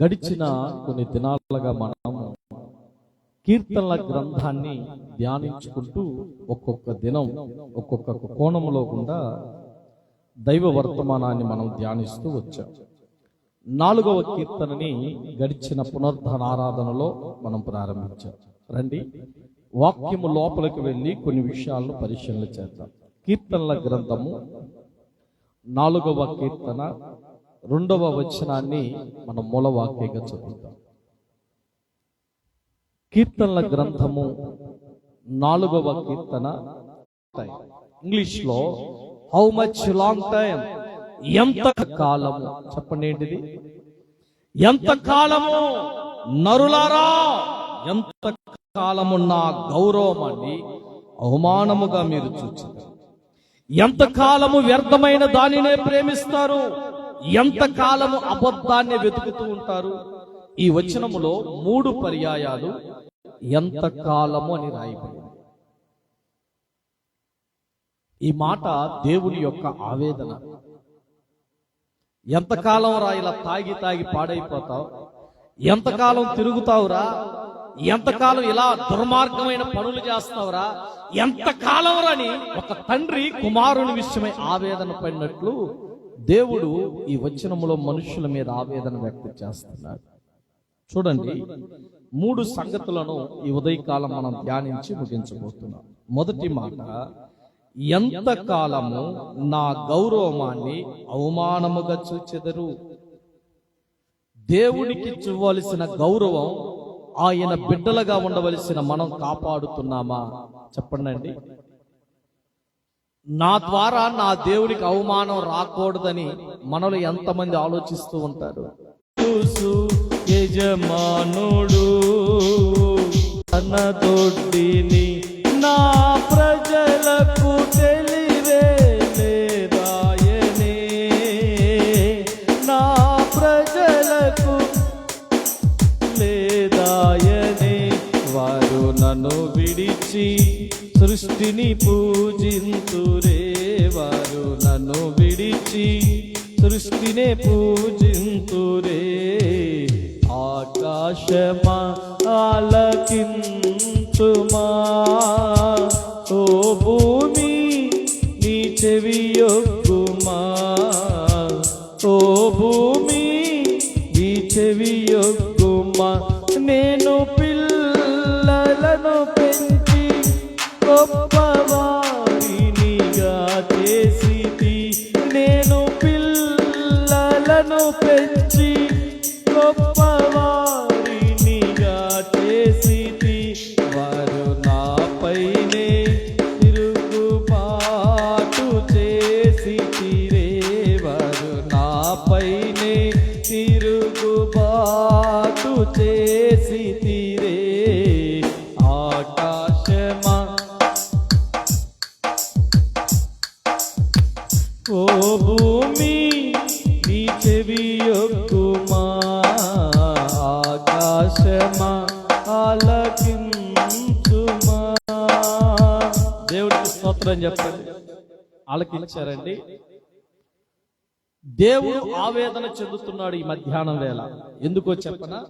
గడిచిన కొన్ని దినాలుగా మనం కీర్తనల గ్రంథాన్ని ధ్యానించుకుంటూ ఒక్కొక్క దినం ఒక్కొక్క కోణంలో గుండా దైవ వర్తమానాన్ని మనం ధ్యానిస్తూ వచ్చాం. 4వ కీర్తనని గడిచిన పునరుద్ధాన ఆరాధనలో మనం ప్రారంభించాం. రండి వాక్యము లోపలికి వెళ్ళి కొన్ని విషయాలను పరిశీలన చేద్దాం. కీర్తనల గ్రంథము 4వ కీర్తన 2వ వచనాన్ని మనం మూలవాక్యంగా చదువుతాం. కీర్తనల గ్రంథము 4వ కీర్తన, ఇంగ్లీష్ లో హౌ మచ్ లాంగ్ టైం, ఎంత కాలము. చెప్పండి ఏంటిది? ఎంత కాలము నరులారా, ఎంత కాలము నా గౌరవమాన్ని అవమానముగా మీరు చూచారు. ఎంత కాలము వ్యర్థమైన దానినే ప్రేమిస్తారు, ఎంత కాలము అబద్ధాన్ని వెతుకుతూ ఉంటారు. ఈ వచనములో 3 పర్యాయాలు ఎంత కాలము అని రాయబడింది. ఈ మాట దేవుని యొక్క ఆవేదన. ఎంతకాలం రా ఇలా తాగి తాగి పాడైపోతావు, ఎంతకాలం తిరుగుతావురా, ఎంతకాలం ఇలా దుర్మార్గమైన పనులు చేస్తావురా, ఎంతకాలం రాని ఒక తండ్రి కుమారుని విషయమై ఆవేదన పడినట్లు దేవుడు ఈ వచనములో మనుషుల మీద ఆవేదన వ్యక్తం చేస్తున్నాడు. చూడండి, 3 సంగతులను ఈ ఉదయకాలం మనం ధ్యానించి ముగించబోతున్నాం. మొదటి మాట, ఎంత కాలము నా గౌరవమాన్ని అవమానముగా చూచెదరు. దేవునికి చూవలసిన గౌరవం, ఆయన బిడ్డలుగా ఉండవలసిన మనం కాపాడుతున్నామా? చెప్పండి. నా ద్వారా నా దేవునికి అవమానం రాకూడదని మనలో ఎంతమంది ఆలోచిస్తూ ఉంటారు? యజమానుడు తన దొడ్డిని నా ప్రజలకు తెలివేలేదాయనే, నా ప్రజలకు లేదాయనే. వారు నన్ను విడిచి సృష్టిని పూజింతురే, వారు నన్ను విడిచి సృష్టినే పూజింతురే. ఆకాశమా ఆలకించుమా, ఓ భూమి నీ చెవియొగ్గుమా, ఓ భూమి నీ చెవియొగ్గుమా. నేను పిల్లలను పెంచి గొప్పవారినిగా చేసితి, నేను పిల్లలను పెంచి గొప్పవారినిగా చేసితి. వారు నాపైనే తిరుగుబాటు చేసితిరే, వారు నాపైనే తిరుగుబాటు చేసితిరే. ఆకాశమా ఓ భూమి నీ చెవియొగ్గుమా, ఆకాశమా ఆలకించుమా. దేవుడికి స్తోత్రం చెప్పండి. ఆలకించారండి. దేవుడు ఆవేదన చెందుతున్నాడు ఈ మధ్యాహ్నం వేళ. ఎందుకో చెప్పనా?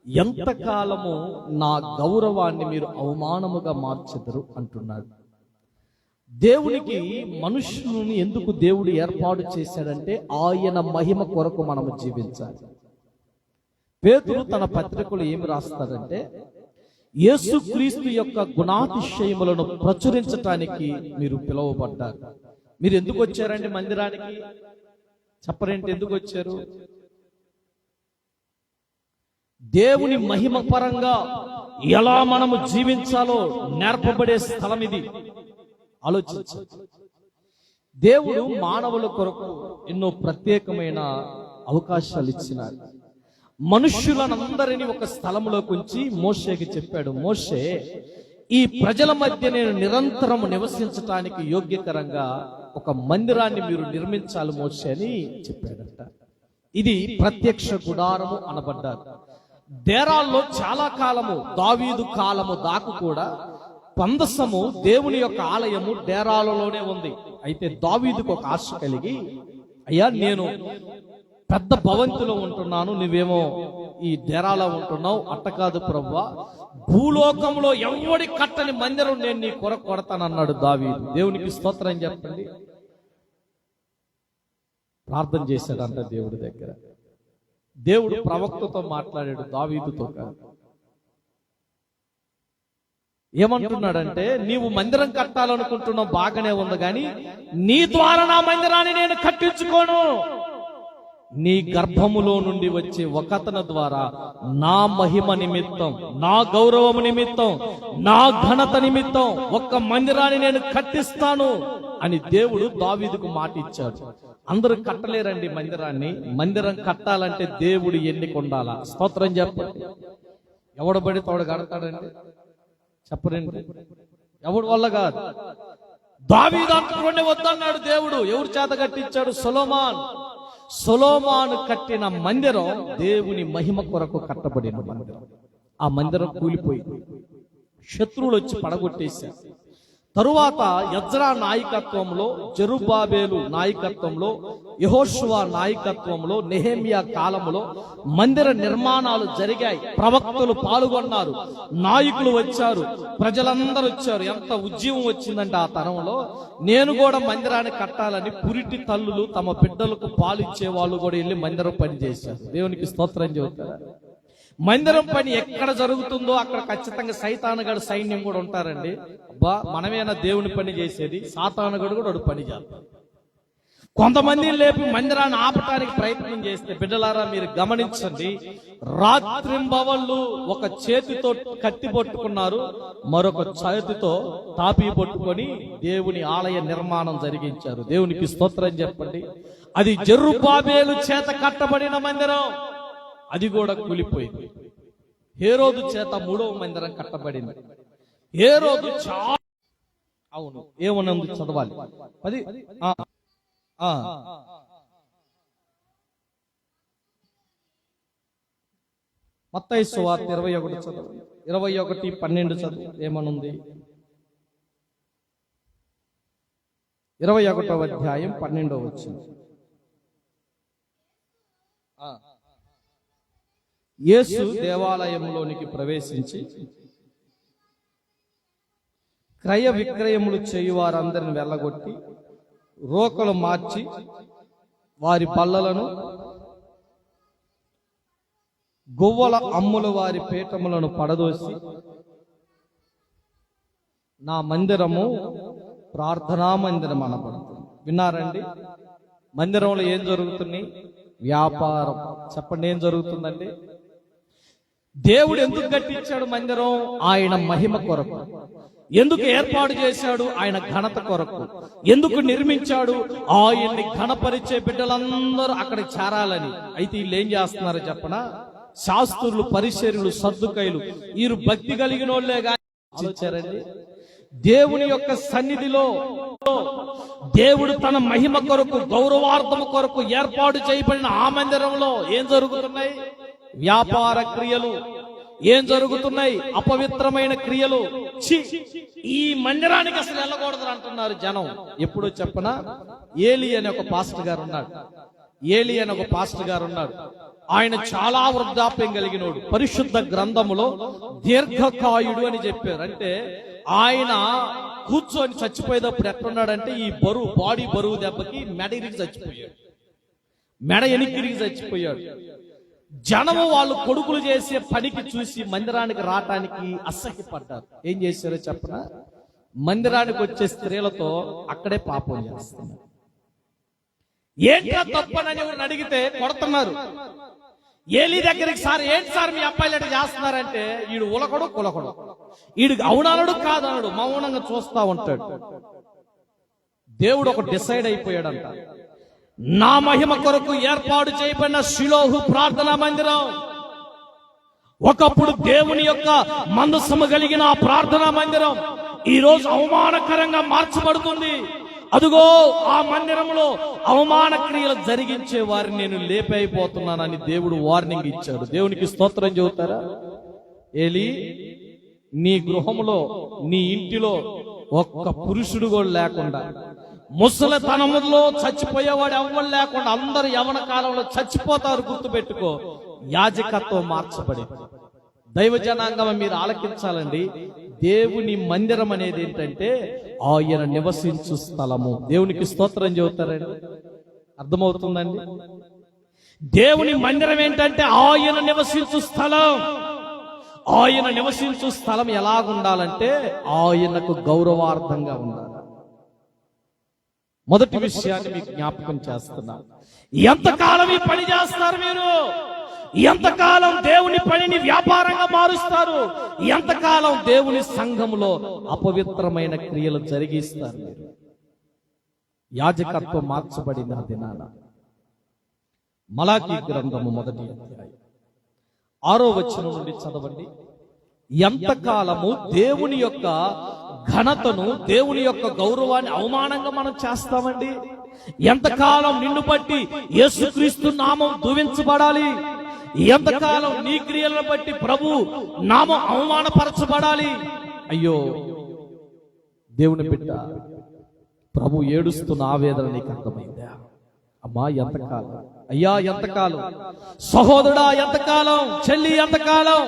ఎంతకాలము నా గౌరవాన్ని మీరు అవమానముగా మార్చెదరు అంటున్నాడు. దేవునికి మనుషులను ఎందుకు దేవుడు ఏర్పాటు చేశాడంటే ఆయన మహిమ కొరకు మనము జీవించాలి. పేతురు తన పత్రికలు ఏమి రాస్తాడంటే, యేసుక్రీస్తు యొక్క గుణాతిశయములను ప్రచురించటానికి మీరు పిలువబడ్డారు. మీరు ఎందుకు వచ్చారండి మందిరానికి? చెప్పరేంటి ఎందుకు వచ్చారు? దేవుని మహిమ పరంగా ఎలా మనము జీవించాలో నేర్పబడే స్థలం ఇది. ఆలోచించు. దేవుడు మానవుల కొరకు ఎన్నో ప్రత్యేకమైన అవకాశాలు ఇచ్చినారు. మనుష్యులనందరినీ ఒక స్థలంలోకి ఉంచి మోషేకి చెప్పాడు, మోషే ఈ ప్రజల మధ్య నేను నిరంతరం నివసించటానికి యోగ్యకరంగా ఒక మందిరాన్ని మీరు నిర్మించాలి మోషే అని చెప్పాడట. ఇది ప్రత్యక్ష గుడారము అనబడ్డారు. డేరాల్లో చాలా కాలము, దావీదు కాలము దాకా కూడా పందసము దేవుని యొక్క ఆలయము డేరాలలోనే ఉంది. అయితే దావీదుకు ఒక ఆశ కలిగి, అయ్యా నేను పెద్ద భవంతిలో ఉంటున్నాను, నువ్వేమో ఈ డేరాలో ఉంటున్నావు. అట్ట కాదు ప్రభువా, భూలోకంలో ఎవడి కట్టని మందిరం నేను నీ కొరకు కొడతానన్నాడు దావీదు. దేవునికి స్తోత్రం చెప్పండి. ప్రార్థన చేశాడంట దేవుడి దగ్గర. దేవుడు ప్రవక్తతో మాట్లాడాడు, దావీదుతో కాదు. ఏమంటున్నాడంటే, నీవు మందిరం కట్టాలనుకుంటున్నావు, బాగానే ఉంది, కానీ నీ ద్వారా నా మందిరాన్ని నేను కట్టించుకోను. నీ గర్భములో నుండి వచ్చే ఒకతన ద్వారా నా మహిమ నిమిత్తం, నా గౌరవము నిమిత్తం, నా ఘనత నిమిత్తం ఒక్క మందిరాన్ని నేను కట్టిస్తాను అని దేవుడు దావీదుకు మాట ఇచ్చాడు. అందరూ కట్టలేరండి మందిరాన్ని. మందిరం కట్టాలంటే దేవుడు ఎన్నిక ఉండాలా? స్తోత్రం చెప్పండి. ఎవడు పడితే వాడు కడతాడండి? చెప్పరండి. ఎవడి వల్ల కాదు. దావీదు అంటుకోండి వద్దన్నాడు దేవుడు. ఎవరు చేత కట్టించాడు? సొలొమోను కట్టిన మందిరం దేవుని మహిమ కొరకు కట్టబడిన మందిరం. ఆ మందిరం కూలిపోయింది. శత్రువులు వచ్చి పడగొట్టేశారు. తరువాత ఎజ్రా నాయకత్వంలో, జెరుబ్బాబెలు నాయకత్వంలో, యెహోషువ నాయకత్వంలో, నెహెమ్యా కాలంలో మందిర నిర్మాణాలు జరిగాయి. ప్రవక్తలు పాల్గొన్నారు, నాయకులు వచ్చారు, ప్రజలందరూ వచ్చారు. ఎంత ఉద్యమం వచ్చిందంటే ఆ తరంలో, నేను కూడా మందిరాన్ని కట్టాలని పురిటి తల్లులు తమ బిడ్డలకు పాలు ఇచ్చే వాళ్ళు కూడా వెళ్ళి మందిరం పని చేశారు. దేవునికి స్తోత్రం చెబుతారా? మందిరం పని ఎక్కడ జరుగుతుందో అక్కడ ఖచ్చితంగా సైతానుగడు సైన్యం కూడా ఉంటారండి. అబ్బా, మనమేనా దేవుని పని చేసేది? సాతానుగడు కూడా ఒక పని చేస్తాడు. కొంతమంది లేపి మందిరాన్ని ఆపటానికి ప్రయత్నం చేస్తే, బిడ్డలారా మీరు గమనించండి, రాత్రింబవళ్ళు ఒక చేతితో కత్తి పట్టుకున్నారు, మరొక చేతితో తాపి పట్టుకొని దేవుని ఆలయ నిర్మాణం జరిగించారు. దేవునికి స్తోత్రం చెప్పండి. అది జెరుబ్బాబెలు చేత కట్టబడిన మందిరం, అది కూడా కూలిపోయింది. హేరోదు చేత 3వ మందిరం కట్టబడింది. హేరోదు చాలా అవును ఏమనుంది చదవాలి. మత్తయి సువార్త 21 చదువు, 21:12 చదువు. ఏమనుంది? 21వ అధ్యాయం 12వ వచనం. యేసు దేవాలయంలోనికి ప్రవేశించి క్రయ విక్రయములు చేయువారందరిని వెళ్ళగొట్టి, రోకలు మార్చి వారి బల్లలను, గువ్వల అమ్ముల వారి పీఠములను పడదోసి, నా మందిరము ప్రార్థనా మందిరం అనబడుతుంది. విన్నారండి? మందిరంలో ఏం జరుగుతుంది? వ్యాపారం. చెప్పండి, ఏం జరుగుతుందండి? దేవుడు ఎందుకు కట్టించాడు మందిరం? ఆయన మహిమ కొరకు. ఎందుకు ఏర్పాటు చేశాడు? ఆయన ఘనత కొరకు. ఎందుకు నిర్మించాడు? ఆయన్ని ఘనపరిచే బిడ్డలందరూ అక్కడికి చేరాలని. అయితే వీళ్ళు ఏం చేస్తున్నారు చెప్పనా? శాస్త్రులు, పరిసర్యులు, సద్దుకైలు, వీరు భక్తి కలిగిన వాళ్ళే ఆలోచించారండి. దేవుని యొక్క సన్నిధిలో దేవుడు తన మహిమ కొరకు, గౌరవార్థము కొరకు ఏర్పాటు చేయబడిన ఆ మందిరంలో ఏం జరుగుతున్నాయి? వ్యాపార క్రియలు. ఏం జరుగుతున్నాయి? అపవిత్రమైన క్రియలు. ఈ మందిరానికి అసలు వెళ్ళకూడదు అంటున్నారు జనం. ఎప్పుడు చెప్పనా? ఏలి అనే ఒక పాస్టర్ గారు ఉన్నాడు. ఆయన చాలా వృద్ధాప్యం కలిగినోడు. పరిశుద్ధ గ్రంథములో దీర్ఘకాయుడు అని చెప్పారు. అంటే ఆయన కూర్చొని చచ్చిపోయేటప్పుడు ఎట్లున్నాడంటే, ఈ బాడీ బరువు దెబ్బకి మెడ ఇరిగి చచ్చిపోయాడు. మెడ ఎనికిరిగి చచ్చిపోయాడు. జనము వాళ్ళు కొడుకులు చేసే పనికి చూసి మందిరానికి రావటానికి అసహ్యపడ్డారు. ఏం చేశారో చెప్పనా? మందిరానికి వచ్చే స్త్రీలతో అక్కడే పాపం చేస్తున్నారు. ఏంటో తప్పనని ఎవరిని అడిగితే కొడుతున్నారు. ఏలి దగ్గరికి, సార్ ఏంటి సార్ మీ అబ్బాయిలు ఎట్లా చేస్తున్నారంటే, ఈడు ఉలకడు కులకడు, ఈడు అవునడు కాదనడు, మౌనంగా చూస్తా ఉంటాడు. దేవుడు ఒక డిసైడ్ అయిపోయాడంట, నా మహిమ కొరకు ఏర్పాటు చేయబడిన షిలోహు ప్రార్థనా మందిరం, ఒకప్పుడు దేవుని యొక్క మనస్సు కలిగిన ఆ ప్రార్థనా మందిరం ఈ రోజు అవమానకరంగా మార్చబడుతుంది. అదుగో ఆ మందిరంలో అవమాన క్రియలు జరిగించే వారిని నేను లేపైపోతున్నానని దేవుడు వార్నింగ్ ఇచ్చాడు. దేవునికి స్తోత్రం చెబుతారా? ఏలీ, నీ గృహంలో, నీ ఇంటిలో ఒక్క పురుషుడు కూడా లేకుండా, ముసలితనములో చచ్చిపోయేవాడు ఎవ్వరు లేకుండా అందరు యవన కాలంలో చచ్చిపోతారు. గుర్తుపెట్టుకో, యాజకత్వం మార్చబడింది. దైవ జనాంగం మీరు ఆలకించాలండి. దేవుని మందిరం అనేది ఏంటంటే ఆయన నివసించు స్థలము. దేవునికి స్తోత్రం చెబుతారండి. అర్థమవుతుందండి? దేవుని మందిరం ఏంటంటే ఆయన నివసించు స్థలం. ఆయన నివసించు స్థలం ఎలాగుండాలంటే ఆయనకు గౌరవార్థంగా ఉండాలి. మొదటి విషయాన్ని మీకు జ్ఞాపకం చేస్తున్నా. ఎంతకాలం ఈ పని చేస్తారు మీరు? ఎంతకాలం దేవుని పనిని వ్యాపారంగా మారుస్తారు? ఎంతకాలం దేవుని సంఘములో అపవిత్రమైన క్రియలు జరిగిస్తారు మీరు? యాజకత్వం మార్చబడిన దినాన మలాకీ గ్రంథము 1వ అధ్యాయం 6వ వచనం నుండి చదవండి. ఎంతకాలము దేవుని యొక్క ఘనతను, దేవుని యొక్క గౌరవాన్ని అవమానంగా మనం చేస్తామండి? ఎంతకాలం నిన్ను బట్టి యేసుక్రీస్తు నామం ధూవించబడాలి? ఎంతకాలం నీ క్రియలను బట్టి ప్రభు నామం అవమానపరచబడాలి? అయ్యో దేవుని బిడ్డ, ప్రభు ఏడుస్తున్న ఆవేదన నీకు అర్థమైందా? అమ్మా ఎంతకాలం? అయ్యా ఎంతకాలం? సహోదరుడా ఎంతకాలం? చెల్లి ఎంతకాలం?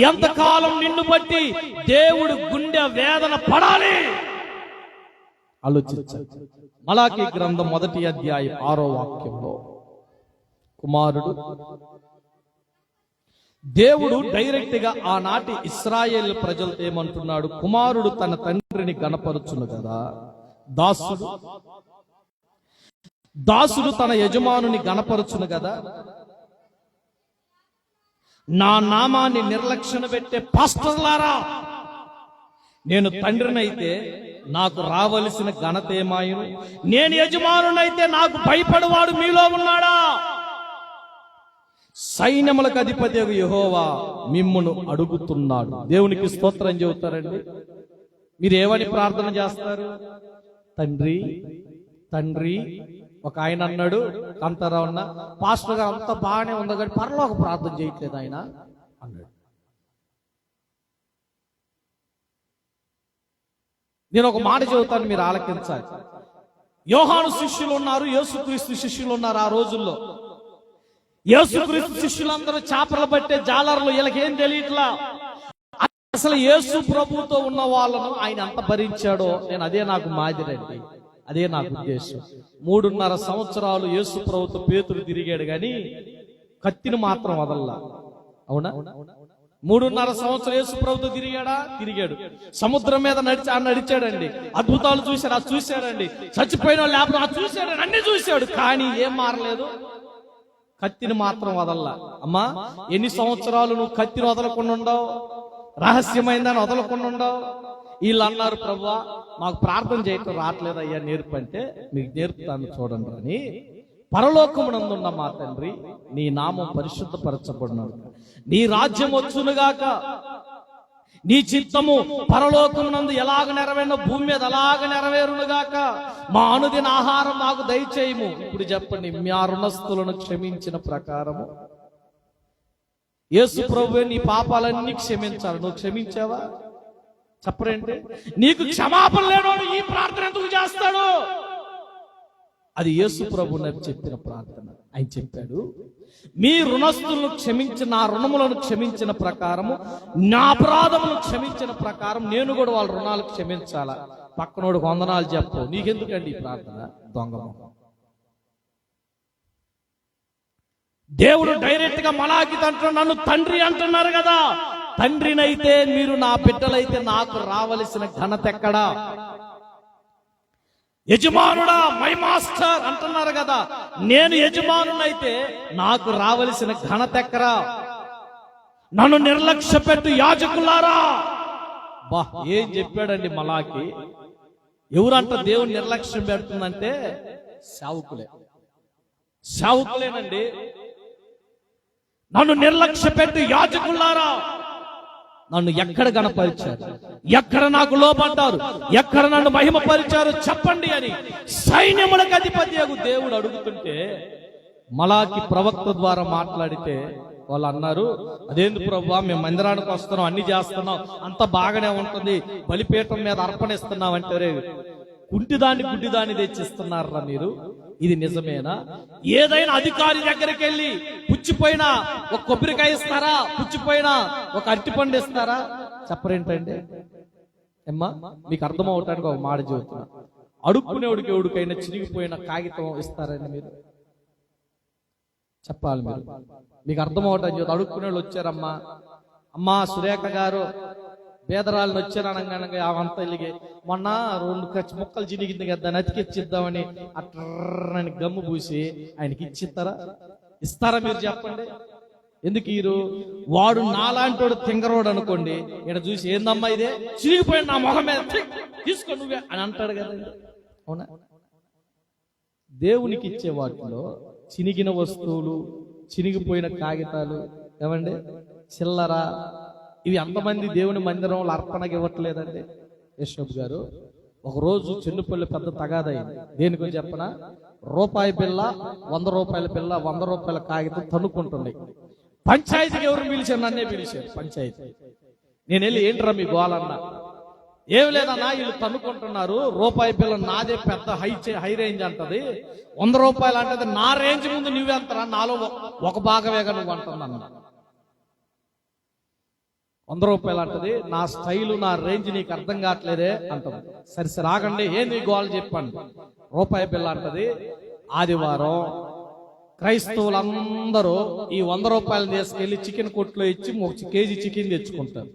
ఎంతకాలం నిన్ను బట్టి దేవుడు గుండె వేదన పడాలి? ఆలోచించండి. మలాకీ గ్రంథం 1వ అధ్యాయం 6వ వాక్యంలో కుమారుడు, దేవుడు డైరెక్ట్ గా ఆనాటి ఇశ్రాయేల్ ప్రజలతో ఏమంటున్నాడు? కుమారుడు తన తండ్రిని గణపరచును కదా, దాసుడు తన యజమానుని గణపరచును కదా. నా నామాన్ని నిర్లక్ష్యం పెట్టే పాస్టర్లారా, నేను తండ్రినైతే నాకు రావలసిన ఘనత ఏమాయను? నేను యజమానునైతే నాకు భయపడవాడు మీలో ఉన్నాడా? సైన్యములకు అధిపతి యెహోవా మిమ్మును అడుగుతున్నాడు. దేవునికి స్తోత్రం చెబుతారండి. మీరు ఏమని ప్రార్థన చేస్తారు? తండ్రి తండ్రి. ఒక ఆయన అన్నాడు, కాంతారావు అన్న, పాస్టర్ గారు అంతా బాగానే ఉంది కానీ పరలోక ప్రార్థన చేయట్లేదు ఆయన అన్నాడు. నేను ఒక మాట చెబుతాను, మీరు ఆలకించాలి. యోహాను శిష్యులు ఉన్నారు, యేసుక్రీస్తు శిష్యులు ఉన్నారు. ఆ రోజుల్లో యేసుక్రీస్తు శిష్యులందరూ చేపలు పట్టే జాలర్లు. వీళ్ళకేం తెలియట్లా అసలు యేసు ప్రభుతో ఉన్న వాళ్ళను ఆయన ఎంత భరించాడో. నేను అదే నాకు మాదిరండి, అదే నాకు ఉద్దేశం. 3.5 సంవత్సరాలు యేసు ప్రభుతో పేతురు తిరిగాడు గాని కత్తిని మాత్రం వదల్లా. అవునా? 3.5 సంవత్సరాలు యేసు ప్రభుతో తిరిగాడు. సముద్రం మీద నడిచాడండి. అద్భుతాలు చూశాడు, అది చూశాడండి. చచ్చిపోయిన లేకపోతే అది చూశాడు, అన్ని చూశాడు. కానీ ఏం మారలేదు, కత్తిని మాత్రం వదల్లా. అమ్మా, ఎన్ని సంవత్సరాలు నువ్వు కత్తిని వదలకుండా ఉండవు? రహస్యమైందని వదలకుండా ఉండవు? వీళ్ళు అన్నారు, ప్రభువా మాకు ప్రార్థన చేయటం రావట్లేదు అయ్యా, నేర్పంటే మీకు నేర్పుతాను చూడండి అని. పరలోకమునందున్న మా తండ్రి, నీ నామం పరిశుద్ధపరచబడినాడు, నీ రాజ్యం వచ్చునుగాక, నీ చిత్తము పరలోకమునందు ఎలాగ నెరవేరునో భూమి మీద అలాగ నెరవేరునుగాక. మా అనుదిన ఆహారం మాకు దయచేయము. ఇప్పుడు చెప్పండి, మా రుణస్థులను క్షమించిన ప్రకారము. యేసు ప్రభువే నీ పాపాలన్నీ క్షమించాలి. నువ్వు క్షమించావా? చెప్పరేంటి? నీకు క్షమాపణ లేనోడు ఈ ప్రార్థన ఎందుకు చేస్తాడు? అది యేసు ప్రభు చెప్పిన ప్రార్థన. ఆయన చెప్పాడు, మీ రుణస్థులను క్షమించిన, నా రుణములను క్షమించిన ప్రకారము, నా అపరాధములను క్షమించిన ప్రకారం నేను కూడా వాళ్ళ రుణాలు క్షమించాలా. పక్కనోడు వందనాలు చెప్పు. నీకెందుకండి ఈ ప్రార్థన? దొంగ. దేవుడు డైరెక్ట్ గా మలాకి అంటున్నాడు, నన్ను తండ్రి అంటున్నారు కదా. తండ్రినైతే మీరు నా బిడ్డలైతే నాకు రావలసిన ఘనత ఎక్కడా? యజమానుడా, మై మాస్టర్ అంటున్నారు కదా. నేను యజమానునైతే నాకు రావలసిన ఘనత ఎక్కరా? నన్ను నిర్లక్ష్య పెట్టు యాజకులారా. బా, ఏం చెప్పాడండి మలాకి. ఎవరంట దేవుని నిర్లక్ష్యం పెడుతుందంటే సేవకులేనండి. నన్ను నిర్లక్ష్య పెట్టు యాజకులారా. నన్ను ఎక్కడ గణపరిచారు, ఎక్కడ నాకు లోపడ్డారు, ఎక్కడ నన్ను మహిమపరిచారు చెప్పండి అని సైన్యములకు అధిపతి దేవుడు అడుగుతుంటే, మలాకి ప్రవక్త ద్వారా మాట్లాడితే వాళ్ళు అన్నారు, అదేంది ప్రభువా, మేము మందిరానికి వస్తున్నాం, అన్ని చేస్తున్నాం, అంత బాగానే ఉంటుంది, బలిపీఠం మీద అర్పణ ఇస్తున్నాం అంటే, కుంటిదాన్ని గుడ్డిదాన్ని తెచ్చిస్తున్నారా మీరు? ఇది నిజమేనా? ఏదైనా అధికారి దగ్గరికి వెళ్ళి పుచ్చిపోయిన ఒక కొబ్బరికాయ ఇస్తారా? పుచ్చిపోయిన ఒక అరటిపండు ఇస్తారా? చెప్పరేంటండి అమ్మా? మీకు అర్థం అవటానికి ఒక మాట చెబుతున్నా. అడుక్కునేవాడికి ఎవడికైనా చిరిగిపోయిన కాగితం ఇస్తారని మీరు చెప్పాలి. మీరు మీకు అర్థం అవటం చెబుతా. అడుక్కునే వాళ్ళు వచ్చారమ్మా, అమ్మా సురేఖ గారు పేదరాళ్ళని వచ్చారనగా అవంతా ఇల్లిగే మొన్న 2 ముక్కలు చినిగింది కదా, దాన్ని అతికిచ్చిద్దామని అట్రని గమ్ము పూసి ఆయనకి ఇచ్చిస్తారా? ఇస్తారా మీరు చెప్పండి? ఎందుకు ఈరు? వాడు నాలాంటోడు తింగరోడు అనుకోండి, ఇక్కడ చూసి ఏందమ్మా ఇదే చిరిగిపోయిన నా మొహం మీద తీసుకో నువ్వే అని అంటాడు కదండి. అవునా? దేవునికి ఇచ్చే వాటిలో చినిగిన వస్తువులు, చినిగిపోయిన కాగితాలు, ఏమండి చిల్లర, ఇవి అంతమంది దేవుని మందిరంలో అర్పణకి ఇవ్వట్లేదండి. యశ్వబ్ గారు ఒకరోజు చెన్నుపల్లి పెద్ద తగాదైంది. దేనికో చెప్పనా? రూపాయి బిల్ల, 100 రూపాయల బిల్ల, 100 రూపాయల కాగితం తన్నుకుంటున్నాయి. పంచాయతీకి ఎవరు పిలిచారు? నన్నే పిలిచారు పంచాయతీ. నేను వెళ్ళి ఏంట్రా మీ గోలన్నా? ఏం లేదన్నా, వీళ్ళు తన్నుకుంటున్నారు, రూపాయి బిల్ల నాదే పెద్ద హై రేంజ్ అంటది, 100 రూపాయలు అంటది నా రేంజ్ ముందు నువ్వెంతరా, నాలో ఒక భాగమేగా నువ్వు అంటున్నా. 100 రూపాయలు అంటది, నా స్టైలు నా రేంజ్ నీకు అర్థం కావట్లేదే అంటది. సరే ఆగండి, ఏంది గోల్ చెప్పండి. రూపాయి బిల్ల అంటది, ఆదివారం క్రైస్తవులందరూ ఈ 100 రూపాయలు తీసుకెళ్లి చికెన్ కొట్లో ఇచ్చి 1 కేజీ చికెన్ తెచ్చుకుంటారు.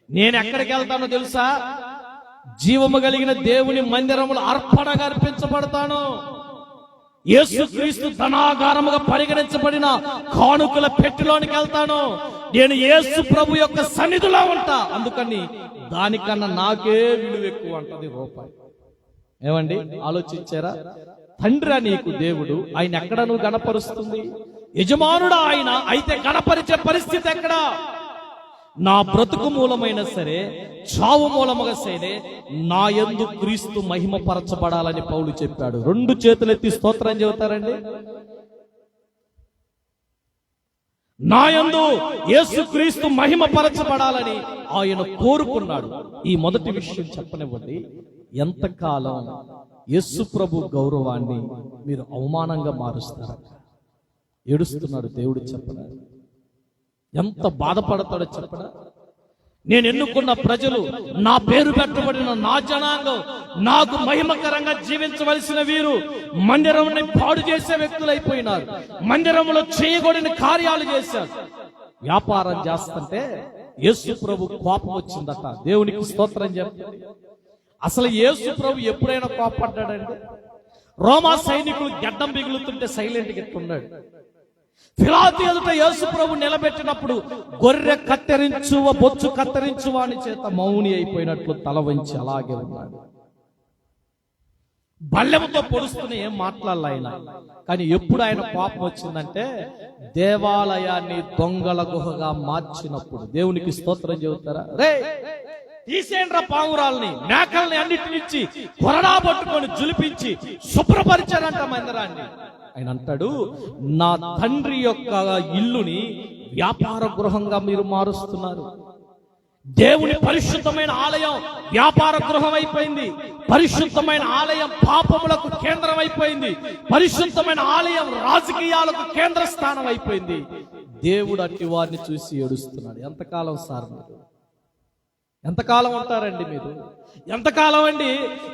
నేను ఎక్కడికి వెళ్తానో తెలుసా? జీవము కలిగిన దేవుని మందిరములు అర్పణగా అర్పించబడతాను. యేసుక్రీస్తు ధనాగారముగా పరిగణించబడిన కానుకల పెట్టెలోనికి వెళ్తాను. నేను యేసు ప్రభు యొక్క సన్నిధిలో ఉంటా. అందుకని దానికన్నా నాకే విలువ ఎక్కువ అంటది రూపాయి. ఏమండి ఆలోచించారా? తండ్రి నీకు దేవుడు, ఆయన ఎక్కడ నువ్వు గణపరుస్తుంది? యజమానుడా ఆయన, అయితే గణపరిచే పరిస్థితి ఎక్కడా? నా బ్రతుకు మూలమైన సరే, చావు మూలముగా సరే, నా యందు క్రీస్తు మహిమపరచబడాలని పౌలు చెప్పాడు. 2 చేతులెత్తి స్తోత్రం చెబుతారండి. నా యందు యేసుక్రీస్తు మహిమపరచబడాలని ఆయన కోరుకున్నాడు. ఈ మొదటి విషయం చెప్పనివ్వండి. ఎంతకాలం యేసు ప్రభు గౌరవాన్ని మీరు అవమానంగా మారుస్తారా? ఏడుస్తున్నాడు దేవుడు చెప్పడా? ఎంత బాధపడతాడో చెప్పడా? నేను ఎన్నుకున్న ప్రజలు, నా పేరు పెట్టబడిన నా జనాంగం, నాకు మహిమకరంగా జీవించవలసిన వీరు మందిరంని పాడు చేసే వ్యక్తులైపోయినారు. మందిరంలో చేయకూడని కార్యాలు చేశారు. వ్యాపారం చేస్తుంటే యేసు ప్రభు కోపం వచ్చిందట. దేవునికి స్తోత్రం చెప్పండి. అసలు యేసు ప్రభు ఎప్పుడైనా కోపడ్డాడండి? రోమా సైనికులు గడ్డం బిగులుతుంటే సైలెంట్ గా ఎట్టున్నాడు. పిలాతు ఎదుట యేసు ప్రభు నిలబెట్టినప్పుడు గొర్రె కత్తిరించువ బొచ్చు కత్తిరించువ అని చేత మౌని అయిపోయినట్లు తల వంచి అలాగే ఉన్నాడు. బల్లెముతో పొడుస్తూనే ఏం మాట్లాడాలి ఆయన. కానీ ఎప్పుడు ఆయన కోపం వచ్చిందంటే దేవాలయాన్ని దొంగల గుహగా మార్చినప్పుడు. దేవునికి స్తోత్రం చెబుతారా? రే తీసేండ్ర పావురాల్ని, మేకల్ని అన్నిటినిచ్చి కొరడా పట్టుకొని జులిపించి శుభ్రపరిచారంట మందిరాన్ని. ఆయన అంటాడు, నా తండ్రి యొక్క ఇల్లుని వ్యాపార గృహంగా మీరు మారుస్తున్నారు. దేవుని పరిశుద్ధమైన ఆలయం వ్యాపార గృహం అయిపోయింది. పరిశుద్ధమైన ఆలయం పాపములకు కేంద్రం అయిపోయింది. పరిశుద్ధమైన ఆలయం రాజకీయాలకు కేంద్ర స్థానం అయిపోయింది. దేవుడు అట్టి వారిని చూసి ఏడుస్తున్నాడు. ఎంతకాలం సార్ మీరు? ఎంతకాలం ఉంటారండి మీరు? ఎంతకాలం అండి?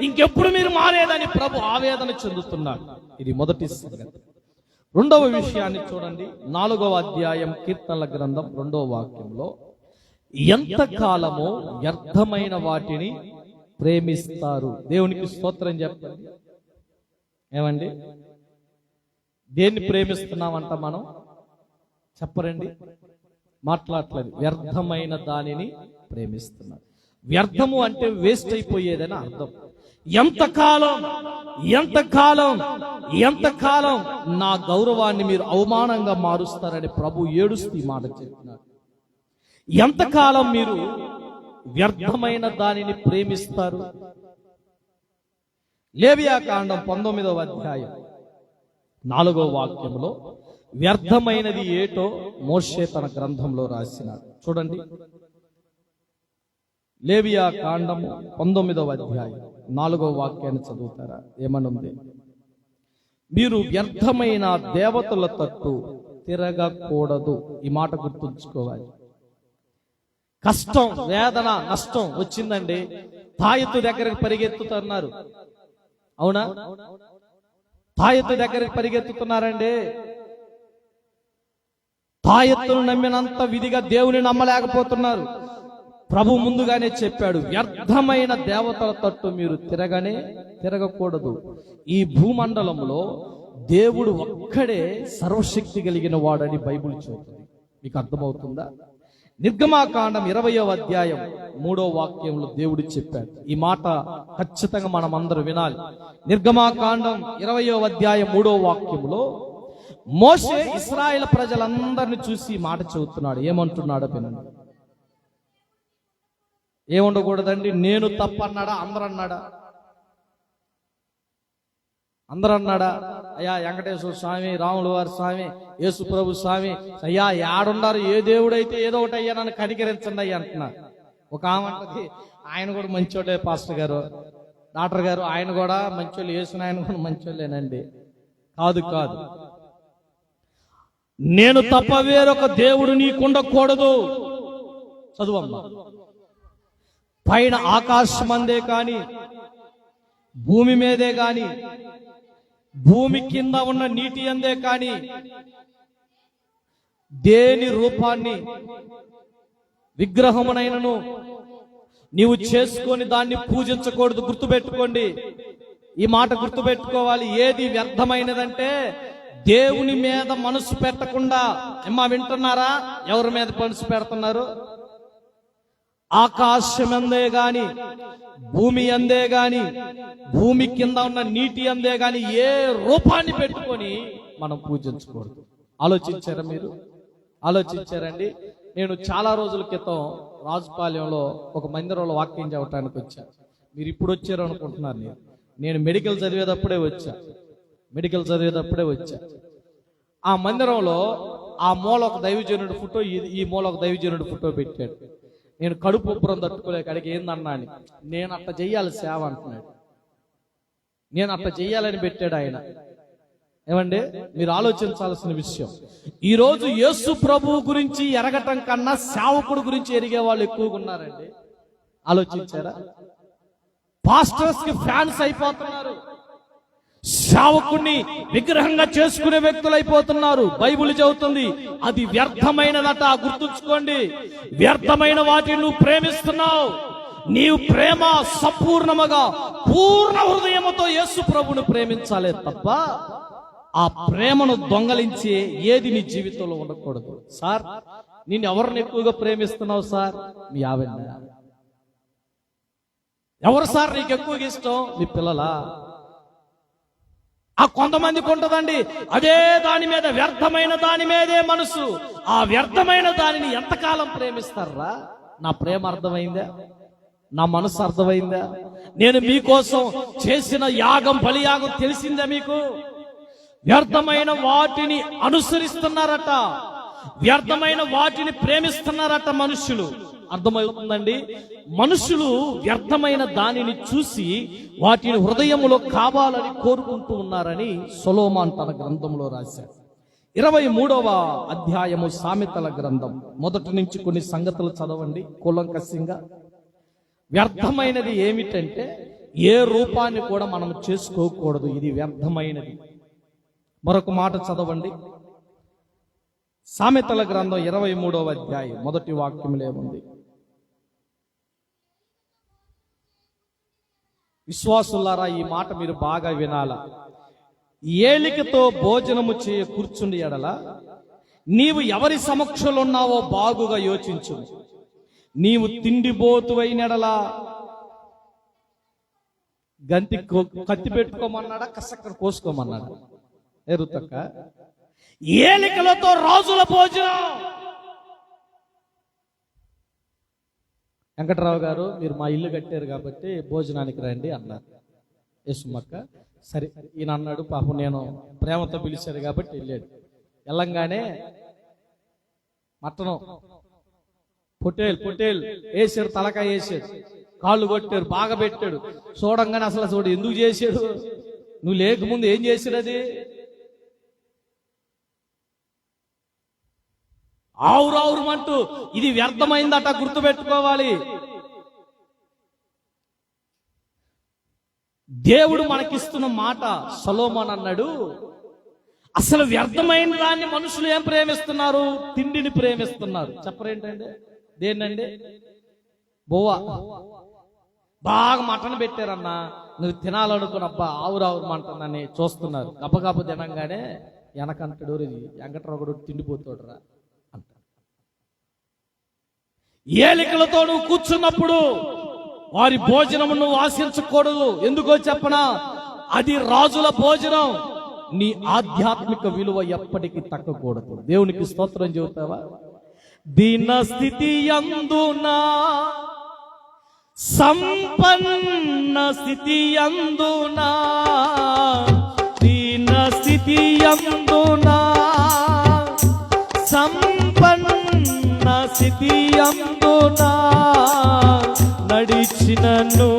ఇంకెప్పుడు మీరు మారేదని ప్రభు ఆవేదన చెందుతున్నాడు. ఇది మొదటి సంగతి. 2వ విషయాన్ని చూడండి. 4వ అధ్యాయం కీర్తనల గ్రంథం 2వ వాక్యంలో, ఎంతకాలమో వ్యర్థమైన వాటిని ప్రేమిస్తారు. దేవునికి స్తోత్రం చెప్పండి. ఏమండి దేన్ని ప్రేమిస్తున్నామంట మనం? చెప్పరండి, మాట్లాడలేదు. వ్యర్థమైన దానిని ప్రేమిస్తున్నారు. వ్యర్థము అంటే వేస్ట్ అయిపోయేదని అర్థం. ఎంతకాలం ఎంతకాలం ఎంతకాలం నా గౌరవాన్ని మీరు అవమానంగా మారుస్తారని ప్రభు ఏడుస్తూ ఈ మాట చెప్తున్నారు. ఎంతకాలం మీరు వ్యర్థమైన దానిని ప్రేమిస్తారు? లేవియాకాండం 19వ అధ్యాయం 4వ వాక్యంలో వ్యర్థమైనది ఏటో మోషే తన గ్రంథంలో రాసినాడు. చూడండి, లేవియా కాండము 19వ అధ్యాయం 4వ వాక్యాన్ని చదువుతారా? ఏమనుంది? మీరు వ్యర్థమైన దేవతల తట్టు తిరగకూడదు. ఈ మాట గుర్తుంచుకోవాలి. కష్టం, వేదన, నష్టం వచ్చిందండి, తాయెత్తు దగ్గరికి పరిగెత్తుతున్నారు. అవునా? తాయెత్తు దగ్గరికి పరిగెత్తుతున్నారండి. తాయెత్తును నమ్మినంత విధిగా దేవుని నమ్మలేకపోతున్నారు. ప్రభు ముందుగానే చెప్పాడు, వ్యర్థమైన దేవతల తట్టు మీరు తిరగకూడదు. ఈ భూమండలంలో దేవుడు ఒక్కడే సర్వశక్తి కలిగిన వాడని బైబిల్ చెబుతుంది. మీకు అర్థమవుతుందా? నిర్గమాకాండం 20వ అధ్యాయం 3వ వాక్యంలో దేవుడు చెప్పాడు. ఈ మాట ఖచ్చితంగా మనం అందరూ వినాలి. నిర్గమాకాండం 20వ అధ్యాయం 3వ వాక్యంలో మోషే ఇశ్రాయేలు ప్రజలందరిని చూసి మాట చెబుతున్నాడు. ఏమంటున్నాడో వినండి. ఏముండకూడదండి? నేను తప్పన్నాడా? అందరూ అన్నాడా? అయ్యా వెంకటేశ్వర స్వామి, రాముల వారి స్వామి, యేసు ప్రభు స్వామి, అయ్యా ఏడున్నారు, ఏ దేవుడైతే ఏదో ఒకటి అయ్యా నన్ను కనికరించండి అయ్యా అంటున్నారు. ఒక ఆమె అంటది, ఆయన కూడా మంచోడే పాస్టర్ గారు, డాక్టర్ గారు, ఆయన కూడా మంచోళ్ళు, యేసు ఆయన కూడా మంచోళ్ళేనండి. కాదు, నేను తప్ప వేరొక దేవుడు నీకుండకూడదు. చదువమ్మా. పైన ఆకాశం అందే కాని, భూమి మీదే కాని, భూమి కింద ఉన్న నీటి అందే కాని దేని రూపాన్ని విగ్రహమునైనను నీవు చేసుకొని దాన్ని పూజించకూడదు. గుర్తుపెట్టుకోండి, ఈ మాట గుర్తుపెట్టుకోవాలి. ఏది వ్యర్థమైనదంటే దేవుని మీద మనసు పెట్టకుండా. అమ్మా వింటున్నారా? ఎవరి మీద మనసు పెడుతున్నారు? ఆకాశం అందే గాని, భూమి అందే గాని, భూమి కింద ఉన్న నీటి అందే గాని ఏ రూపాన్ని పెట్టుకొని మనం పూజించకూడదు. ఆలోచించారా మీరు? ఆలోచించారండి? నేను చాలా రోజుల క్రితం రాజుపాలెంలో ఒక మందిరంలో వాక్యం చెప్పడానికి వచ్చా. మీరు ఇప్పుడు వచ్చారు అనుకుంటున్నారు. నేను మెడికల్ చదివేటప్పుడే వచ్చా. ఆ మందిరంలో ఆ మూల ఒక దైవజనుడి ఫోటో, ఈ మూల ఒక దైవజనుడి ఫోటో పెట్టాడు. నేను కడుపు ఉబ్బరం తట్టుకోలేక అడిగి ఏందన్నా అని, నేను అట్ట చెయ్యాలి సేవ అంటున్నాడు. నేను అట్ట చెయ్యాలని పెట్టాడు ఆయన. ఏమండి, మీరు ఆలోచించాల్సిన విషయం, ఈ రోజు యేసు ప్రభు గురించి ఎరగటం కన్నా సేవకుడు గురించి ఎరిగే వాళ్ళు ఎక్కువగా ఉన్నారండి. ఆలోచించారా? పాస్టర్స్ కి ఫ్యాన్స్ అయిపోతున్నారు, సేవకుణ్ణి విగ్రహంగా చేసుకునే వ్యక్తులు అయిపోతున్నారు. బైబిల్ చెబుతుంది అది వ్యర్థమైనదట. గుర్తుంచుకోండి, వ్యర్థమైన వాటిని నువ్వు ప్రేమిస్తున్నావు. నీవు ప్రేమ సంపూర్ణముగా పూర్ణ హృదయముతో యేసు ప్రభుని ప్రేమించాలే తప్ప ఆ ప్రేమను దొంగలించే ఏది నీ జీవితంలో ఉండకూడదు. సార్, నేను ఎవరిని ఎక్కువగా ప్రేమిస్తున్నావు సార్? మీ ఆవిడ. ఎవరు సార్ నీకు ఎక్కువగా ఇష్టం? మీ పిల్లలా? ఆ కొంతమందికి ఉంటదండి అదే దాని మీద, వ్యర్థమైన దాని మీదే మనసు. ఆ వ్యర్థమైన దానిని ఎంతకాలం ప్రేమిస్తారా? నా ప్రేమ అర్థమైందా? నా మనసు అర్థమైందా? నేను మీకోసం చేసిన యాగం, బలియాగం తెలిసిందా మీకు? వ్యర్థమైన వాటిని అనుసరిస్తున్నారట, వ్యర్థమైన వాటిని ప్రేమిస్తున్నారట మనుషులు. అర్థమవుతుందండి? మనుషులు వ్యర్థమైన దానిని చూసి వాటిని హృదయములో కావాలని కోరుకుంటూ ఉన్నారని సొలొమోను తన గ్రంథంలో రాశాడు. 23వ అధ్యాయము సామెతల గ్రంథం మొదటి నుంచి కొన్ని సంగతులు చదవండి కూలంకషంగా. వ్యర్థమైనది ఏమిటంటే ఏ రూపాన్ని కూడా మనం చేసుకోకూడదు. ఇది వ్యర్థమైనది. మరొక మాట చదవండి. సామెతల గ్రంథం 23వ అధ్యాయం మొదటి వాక్యంలో ఏముంది? విశ్వాసులారా, ఈ మాట మీరు బాగా వినాలా. ఏలికతో భోజనము చేయ కూర్చుండి ఎడల నీవు ఎవరి సమక్షంలో ఉన్నావో బాగుగా యోచించు. నీవు తిండిబోతువైనడలా గంతి కత్తి పెట్టుకోమన్నాడా, కసక్కర కోసుకోమన్నాడా? ఎరుతక్క ఏలికలతో రాజుల భోజనం. వెంకటరావు గారు, మీరు మా ఇల్లు కట్టారు కాబట్టి భోజనానికి రండి అన్నారు. యేసుమక్క సరే ఈయన అన్నాడు. పాపం నేను ప్రేమతో పిలిచారు కాబట్టి వెళ్ళాడు. వెళ్ళంగానే మటను పొట్టేలు వేసాడు, తలకాయ వేసాడు, కాళ్ళు కొట్టాడు, బాగా పెట్టాడు. చూడంగానే అసలు చూడు ఎందుకు చేశాడు, నువ్వు లేకముందు ఏం చేశాడు అది? ఆవురావురమంటూ ఇది వ్యర్థమైందట, గుర్తుపెట్టుకోవాలి. దేవుడు మనకిస్తున్న మాట. సొలొమోను అన్నాడు, అసలు వ్యర్థమైన దాన్ని మనుషులు ఏం ప్రేమిస్తున్నారు? తిండిని ప్రేమిస్తున్నారు. చెప్పరేంటండి? దేన్నండి? బోవా బాగా మటన్ పెట్టారన్నా, నువ్వు తినాలనుకున్నబ్బా ఆవురావురు మంటుందని చూస్తున్నారు. గబ్బగబ్బ తినంగానే వెనకంటాడు, వెంకట్రావు తిండిపోతాడు రా అంట. ఏలికలతో నువ్వు కూర్చున్నప్పుడు వారి భోజనము నువ్వు ఆశించకూడదు. ఎందుకో చెప్పనా? అది రాజుల భోజనం. నీ ఆధ్యాత్మిక విలువ ఎప్పటికీ తగ్గకూడదు. దేవునికి స్తోత్రం చెబుతావా? దీన స్థితి యందునా సంపన్న స్థితి యందునా, దీన స్థితి యందునా సంపన్న స్థితి యందునా, నడిచినను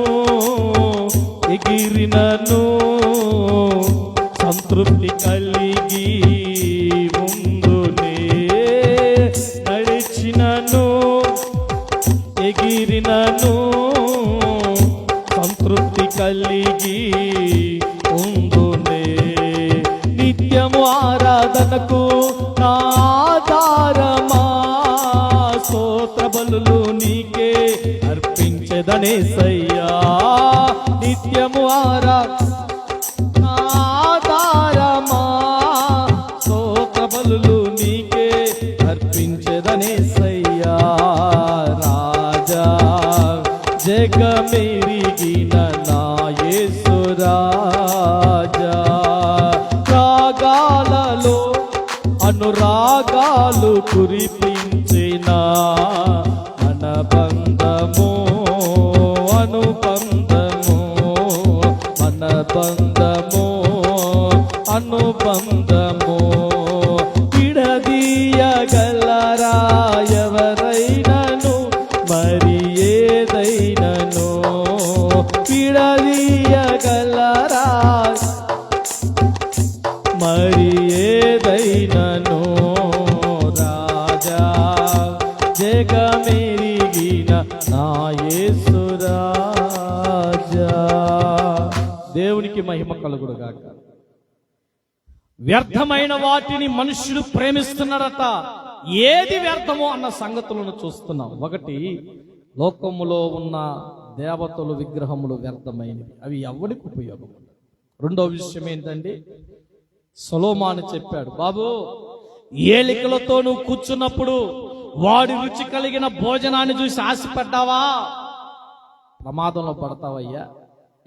ఎగిరినను సంతృప్తి కలిగి ముందునే, నడిచినను ఎగిరినను సంతృప్తి కలిగి ఉందునే. నిత్యము ఆరాధనకు నా ఆధారమా, స్తోత్ర బలులు నీకే అర్పించెదనేసయ్యా. నిత్యము ఆధారమా, స్తోత్ర బలులు నీకే అర్పించెదనేసయ్యా. రాజా జగమెరిగిన నా యేసు రాజా, రాగాలలో అనురాగాలు కురిపించిన మన బంధము అనుబంధము, మన బంధము అనుబంధము. విడదీయగలరా ఎవరైనను మరి ఏదైనను, విడదీయగలరా మరి ఏదైనను. రాజా జగమెరిగిన నా యేసు రాజా. దేవునికి మహిమ కలుగునుగాక. వ్యర్థమైన వాటిని మనుష్యుడు ప్రేమిస్తున్నాడట. ఏది వ్యర్థమో అన్న సంగతులను చూస్తున్నాం. ఒకటి, లోకములో ఉన్న దేవతలు విగ్రహములు వ్యర్థమైనవి, అవి ఎవరికి ఉపయోగం. రెండో విషయం ఏంటండి? సొలొమోను చెప్పాడు, బాబు ఏలికలతో నువ్వు కూర్చున్నప్పుడు వాడి రుచి కలిగిన భోజనాన్ని చూసి ఆశపడ్డావా, ప్రమాదంలో పడతావయ్యా.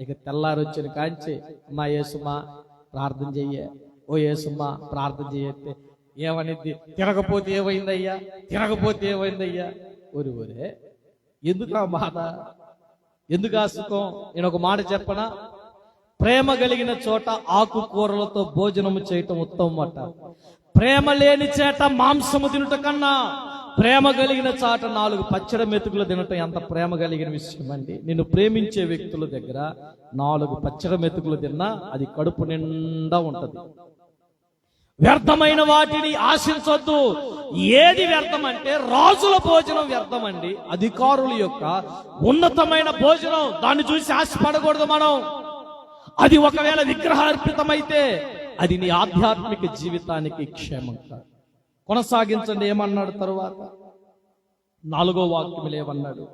ఇక తెల్లారి వచ్చిన కాంచి అమ్మా యేసుమా ప్రార్థన చెయ్యే, ఓ యేసుమా ప్రార్థన చెయ్యతే ఏమనిద్ది? తిరగపోతే ఏమైందయ్యా, తిరగపోతే ఏమైందయ్యా. ఒరే ఎందుకు ఆ బాధ, ఎందుకు ఆ సుఖం? నేను ఒక మాట చెప్పనా? ప్రేమ కలిగిన చోట ఆకుకూరలతో భోజనము చేయటం ఉత్తమం అట. ప్రేమ లేని చేట మాంసము తినుట కన్నా ప్రేమ కలిగిన చాట 4 పచ్చడి మెతుకులు తినటం ఎంత ప్రేమ కలిగిన విషయం అండి. నిన్ను ప్రేమించే వ్యక్తుల దగ్గర 4 పచ్చడి మెతుకులు తిన్నా అది కడుపు నిండా ఉంటది. వ్యర్థమైన వాటిని ఆశించొద్దు. ఏది వ్యర్థం అంటే రాజుల భోజనం వ్యర్థం అండి. అధికారుల యొక్క ఉన్నతమైన భోజనం, దాన్ని చూసి ఆశపడకూడదు మనం. అది ఒకవేళ విగ్రహార్పితమైతే అది నీ ఆధ్యాత్మిక జీవితానికి క్షేమం కాదు. కొనసాగించండి. ఏమన్నాడు తరువాత? 4వ వాక్యములు ఏమన్నాడు?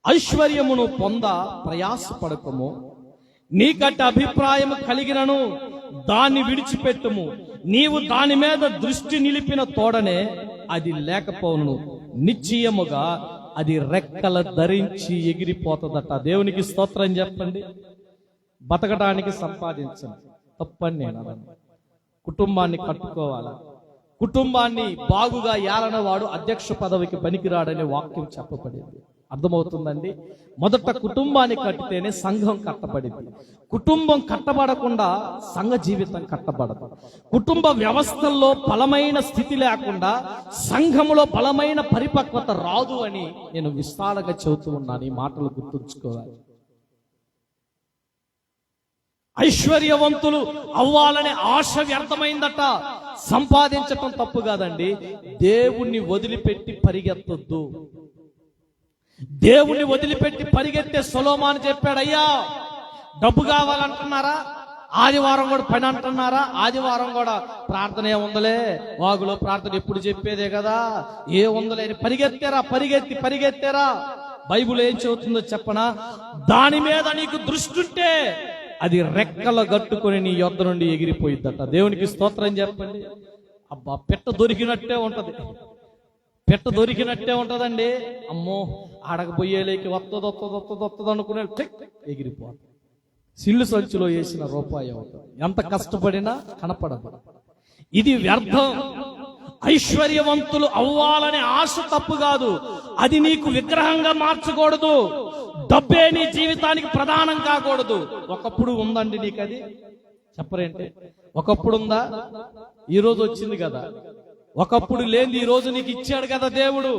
ఐశ్వర్యమును పొంద ప్రయాసపడకము, నీకట్ట అభిప్రాయం కలిగినను దాన్ని విడిచిపెట్టుము. నీవు దాని మీద దృష్టి నిలిపిన తోడనే అది లేకపోను, నిశ్చయముగా అది రెక్కల ధరించి ఎగిరిపోతుందట. దేవునికి స్తోత్రం చెప్పండి. బతకడానికి సంపాదించండి, తప్పని నేను అనను. కుటుంబాన్ని కట్టుకోవాలా, కుటుంబాన్ని బాగుగా ఏలనవాడు అధ్యక్ష పదవికి పనికిరాడనే వాక్యం చెప్పబడింది. అర్థమవుతుందండి? మొదట కుటుంబాన్ని కట్టితేనే సంఘం కట్టబడింది. కుటుంబం కట్టబడకుండా సంఘ జీవితం కట్టబడదు. కుటుంబ వ్యవస్థల్లో బలమైన స్థితి లేకుండా సంఘములో బలమైన పరిపక్వత రాదు అని నేను విస్తారంగా చెబుతూ ఉన్నాను. ఈ మాటలు గుర్తుంచుకోవాలి. ఐశ్వర్యవంతులు అవ్వాలనే ఆశ వ్యర్థమైందట. సంపాదించటం తప్పు కాదండి, దేవుణ్ణి వదిలిపెట్టి పరిగెత్తొద్దు. దేవుణ్ణి వదిలిపెట్టి పరిగెత్తే సొలొమోను చెప్పాడు, అయ్యా డబ్బు కావాలంటున్నారా, ఆదివారం కూడా పని అంటున్నారా, ఆదివారం కూడా ప్రార్థన ఏముందలే, వాగులో ప్రార్థన ఎప్పుడు చెప్పేదే కదా, ఏ ఉందలే అని పరిగెత్తారా. బైబుల్ ఏం చెబుతుందో చెప్పనా? దాని మీద నీకు దృష్టి ఉంటే అది రెక్కలు గట్టుకొని నీ యొద్ద నుండి ఎగిరిపోయిద్దట. దేవునికి స్తోత్రం చెప్పండి. అబ్బా, పెట్ట దొరికినట్టే ఉంటదండి. అమ్మో, ఆడకపోయేలేకి వత్తది అనుకునే ఎగిరిపోతుంది. సిల్లు సంచులో వేసిన రూపాయి అవుతుంది. ఎంత కష్టపడినా కనపడదు. ఇది వ్యర్థం. ఐశ్వర్యవంతులు అవ్వాలనే ఆశ తప్పు కాదు, అది నీకు విగ్రహంగా మార్చకూడదు. డబ్బే నీ జీవితానికి ప్రధానం కాకూడదు. ఒకప్పుడు ఉందండి నీకు, అది చెప్పరేంటి? ఒకప్పుడు ఉందా? ఈ రోజు వచ్చింది కదా. ఒకప్పుడు లేని ఈ రోజు నీకు ఇచ్చాడు కదా దేవుడు.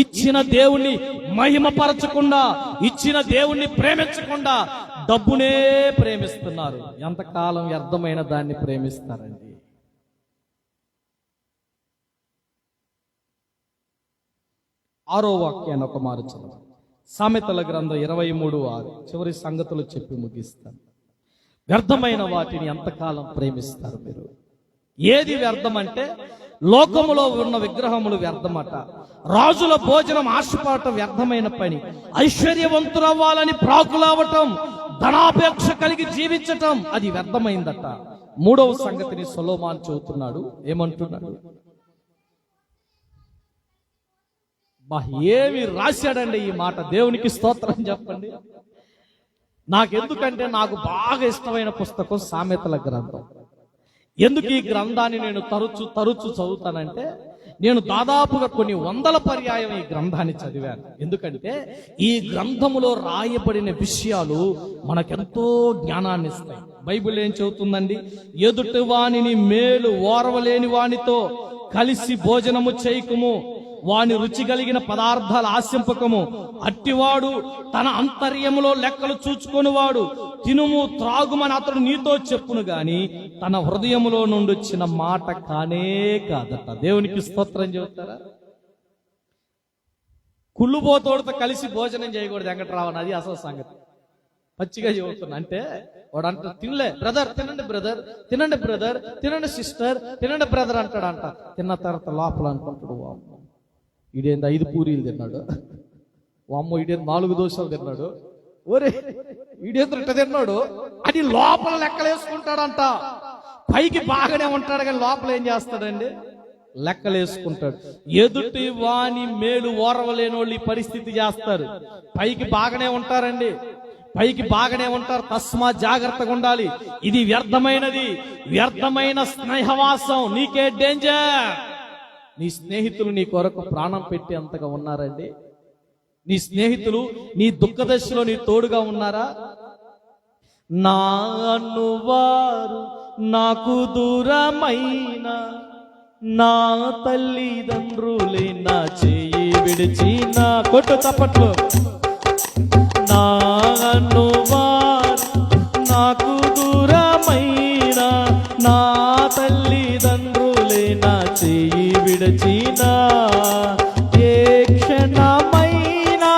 ఇచ్చిన దేవుణ్ణి మహిమపరచకుండా, ఇచ్చిన దేవుణ్ణి ప్రేమించకుండా డబ్బునే ప్రేమిస్తున్నారు. ఎంతకాలం వ్యర్థమైన దాన్ని ప్రేమిస్తారండి. ఆరో వాక్యాన్ని ఒక మారు చదవండి. సామెతల గ్రంథం 23:6. చివరి సంగతులు చెప్పి ముగిస్తాను. వ్యర్థమైన వాటిని ఎంతకాలం ప్రేమిస్తారు మీరు? ఏది వ్యర్థం అంటే, లోకములో ఉన్న విగ్రహములు వ్యర్థమట. రాజుల భోజనం ఆశపాట వ్యర్థమైన పని. ఐశ్వర్యవంతులవ్వాలని ప్రాకులావటం, ధనాపేక్ష కలిగి జీవించటం అది వ్యర్థమైందట. మూడవ సంగతిని సొలొమోను చెబుతున్నాడు. ఏమంటున్నాడు? ఏమి రాశాడండి ఈ మాట. దేవునికి స్తోత్రం చెప్పండి. నాకెందుకంటే నాకు బాగా ఇష్టమైన పుస్తకం సామెతల గ్రంథం. ఎందుకు ఈ గ్రంథాన్ని నేను తరచు చదువుతానంటే, నేను దాదాపుగా కొన్ని వందల పర్యాయం ఈ గ్రంథాన్ని చదివాను. ఎందుకంటే ఈ గ్రంథములో రాయబడిన విషయాలు మనకెంతో జ్ఞానాన్ని ఇస్తాయి. బైబిల్ ఏం చెబుతుందండి? ఎదుటి వానిని మేలు ఓర్వలేని వానితో కలిసి భోజనము చేయకుము, వాని రుచి కలిగిన పదార్థాలు ఆశింపకము, అట్టివాడు తన అంతర్యములో లెక్కలు చూచుకొనివాడు. తినుము త్రాగుమని అతడు నీతో చెప్పును గాని తన హృదయములో నుండి వచ్చిన మాట కానే కాదట. దేవునికి స్తోత్రం చెబుతారా? కుళ్ళుబోతోడితో కలిసి భోజనం చేయకూడదు వెంకటరావణ, అది అసలు సంగతి. పచ్చిగా చెబుతున్నా. అంటే వాడు అంట, తినలే బ్రదర్, తినండి బ్రదర్, తినండి బ్రదర్, తినండి సిస్టర్, తినండి బ్రదర్ అంటాడంట. తిన్న తర్వాత లోపల అనుకుంటాడు, వామ్మో ఇడేంది 5 పూరీలు తిన్నాడు, వామ్మో ఇడేంది 4 దోశలు తిన్నాడు, ఒరే ఇడేంద్ర తిన్నాడు అని లోపల లెక్కలేసుకుంటాడంట. పైకి బాగానే ఉంటాడు కానీ లోపల ఏం చేస్తాడండి? లెక్కలేసుకుంటాడు. ఎదుటి వాని మేలు ఓర్వలేని వాళ్ళు ఈ పరిస్థితి చేస్తారు. పైకి బాగానే ఉంటారండి, పైకి బాగానే ఉంటారు. తస్మా జాగ్రత్తగా ఉండాలి. ఇది వ్యర్థమైనది, వ్యర్థమైన స్నేహవాసం. నీకే డేంజర్. నీ స్నేహితులు నీ కొరకు ప్రాణం పెట్టి అంతగా ఉన్నారండి. నీ స్నేహితులు నీ దుఃఖ దశలో నీ తోడుగా ఉన్నారా? నా అన్నువారు నాకు దూరమైన నా తల్లిదండ్రులే నా చేయి విడిచి నా కొట్టు తప్పట్లు. నా అన్నువారు నాకు దూరమైన నా తల్లిదండ్రులే నా చేయి విడిచిన ఏ క్షణమైనా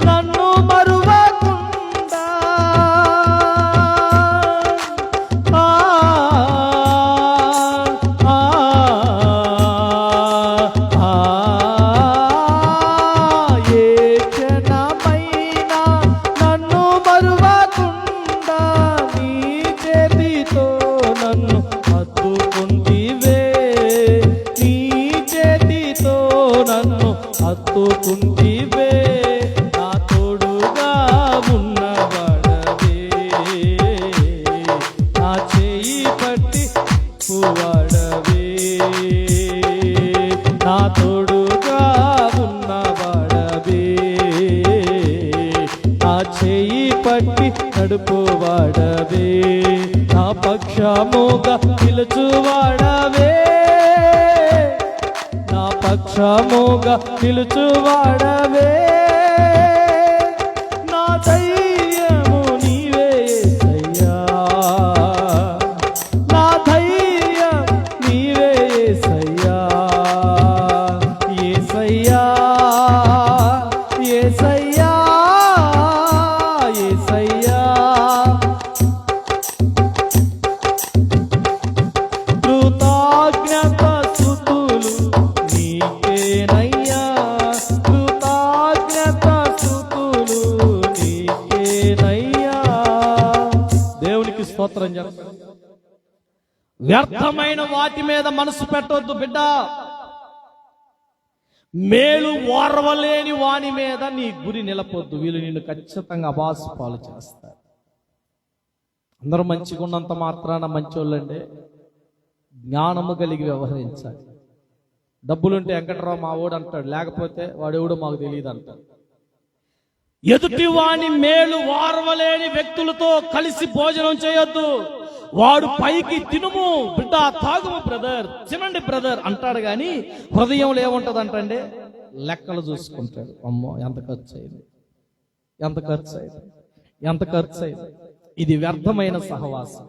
నన్ను మరువకుండా ఏ క్షణమైనా నన్ను మరువకుండా నీ చేతితో నన్ను హత్తుకుంటివే, నీ చేతితో నన్ను హత్తుకుంటివే. నా తోడుగా ఉన్నవాడవే, నా చేయి పట్టి పువ్వాడవే. నా తోడుగా ఉన్నవాడవే, పట్టి నడుపువాడవే, నా పక్షముగా నిలుచువాడవే, నా పక్షముగా నిలుచువాడవే, నా ధైర్యము నీవే యేసయ్యా, నా ధైర్యం నీవే యేసయ్యా, యేసయ్యా, యేసయ్యా, యేసయ్యా. కృతజ్ఞత స్తుతులు నీకేనయ్యా, కృతజ్ఞత స్తుతులు నీకేనయ్యా. దేవునికి స్తోత్రం చెప్పండి. వ్యర్థమైన వాటి మీద మనసు పెట్టొద్దు బిడ్డ. మేలు ఓర్వలేని వాని మీద నీ గురి నిలపొద్దు. వీళ్ళు నిన్ను ఖచ్చితంగా అబాసు పాలు చేస్తారు. అందరూ మంచిగా ఉన్నంత మాత్రాన మంచోళ్ళండి. జ్ఞానము కలిగి వ్యవహరించాలి. డబ్బులుంటే వెంకటరావు మా ఓడు అంటాడు, లేకపోతే వాడెవడో మాకు తెలియదు అంటాడు. ఎదుటి వాని మేలు ఓర్వలేని వ్యక్తులతో కలిసి భోజనం చేయొద్దు. వాడు పైకి తినుము బిడ్డ, తాగుము బ్రదర్, తినండి బ్రదర్ అంటాడు గాని హృదయంలో ఏముంటది అంటండి, లెక్కలు చూసుకుంటాడు. అమ్మో ఎంత ఖర్చు అయింది, ఎంత ఖర్చు అయింది, ఎంత ఖర్చు అయింది. ఇది వ్యర్థమైన సహవాసం.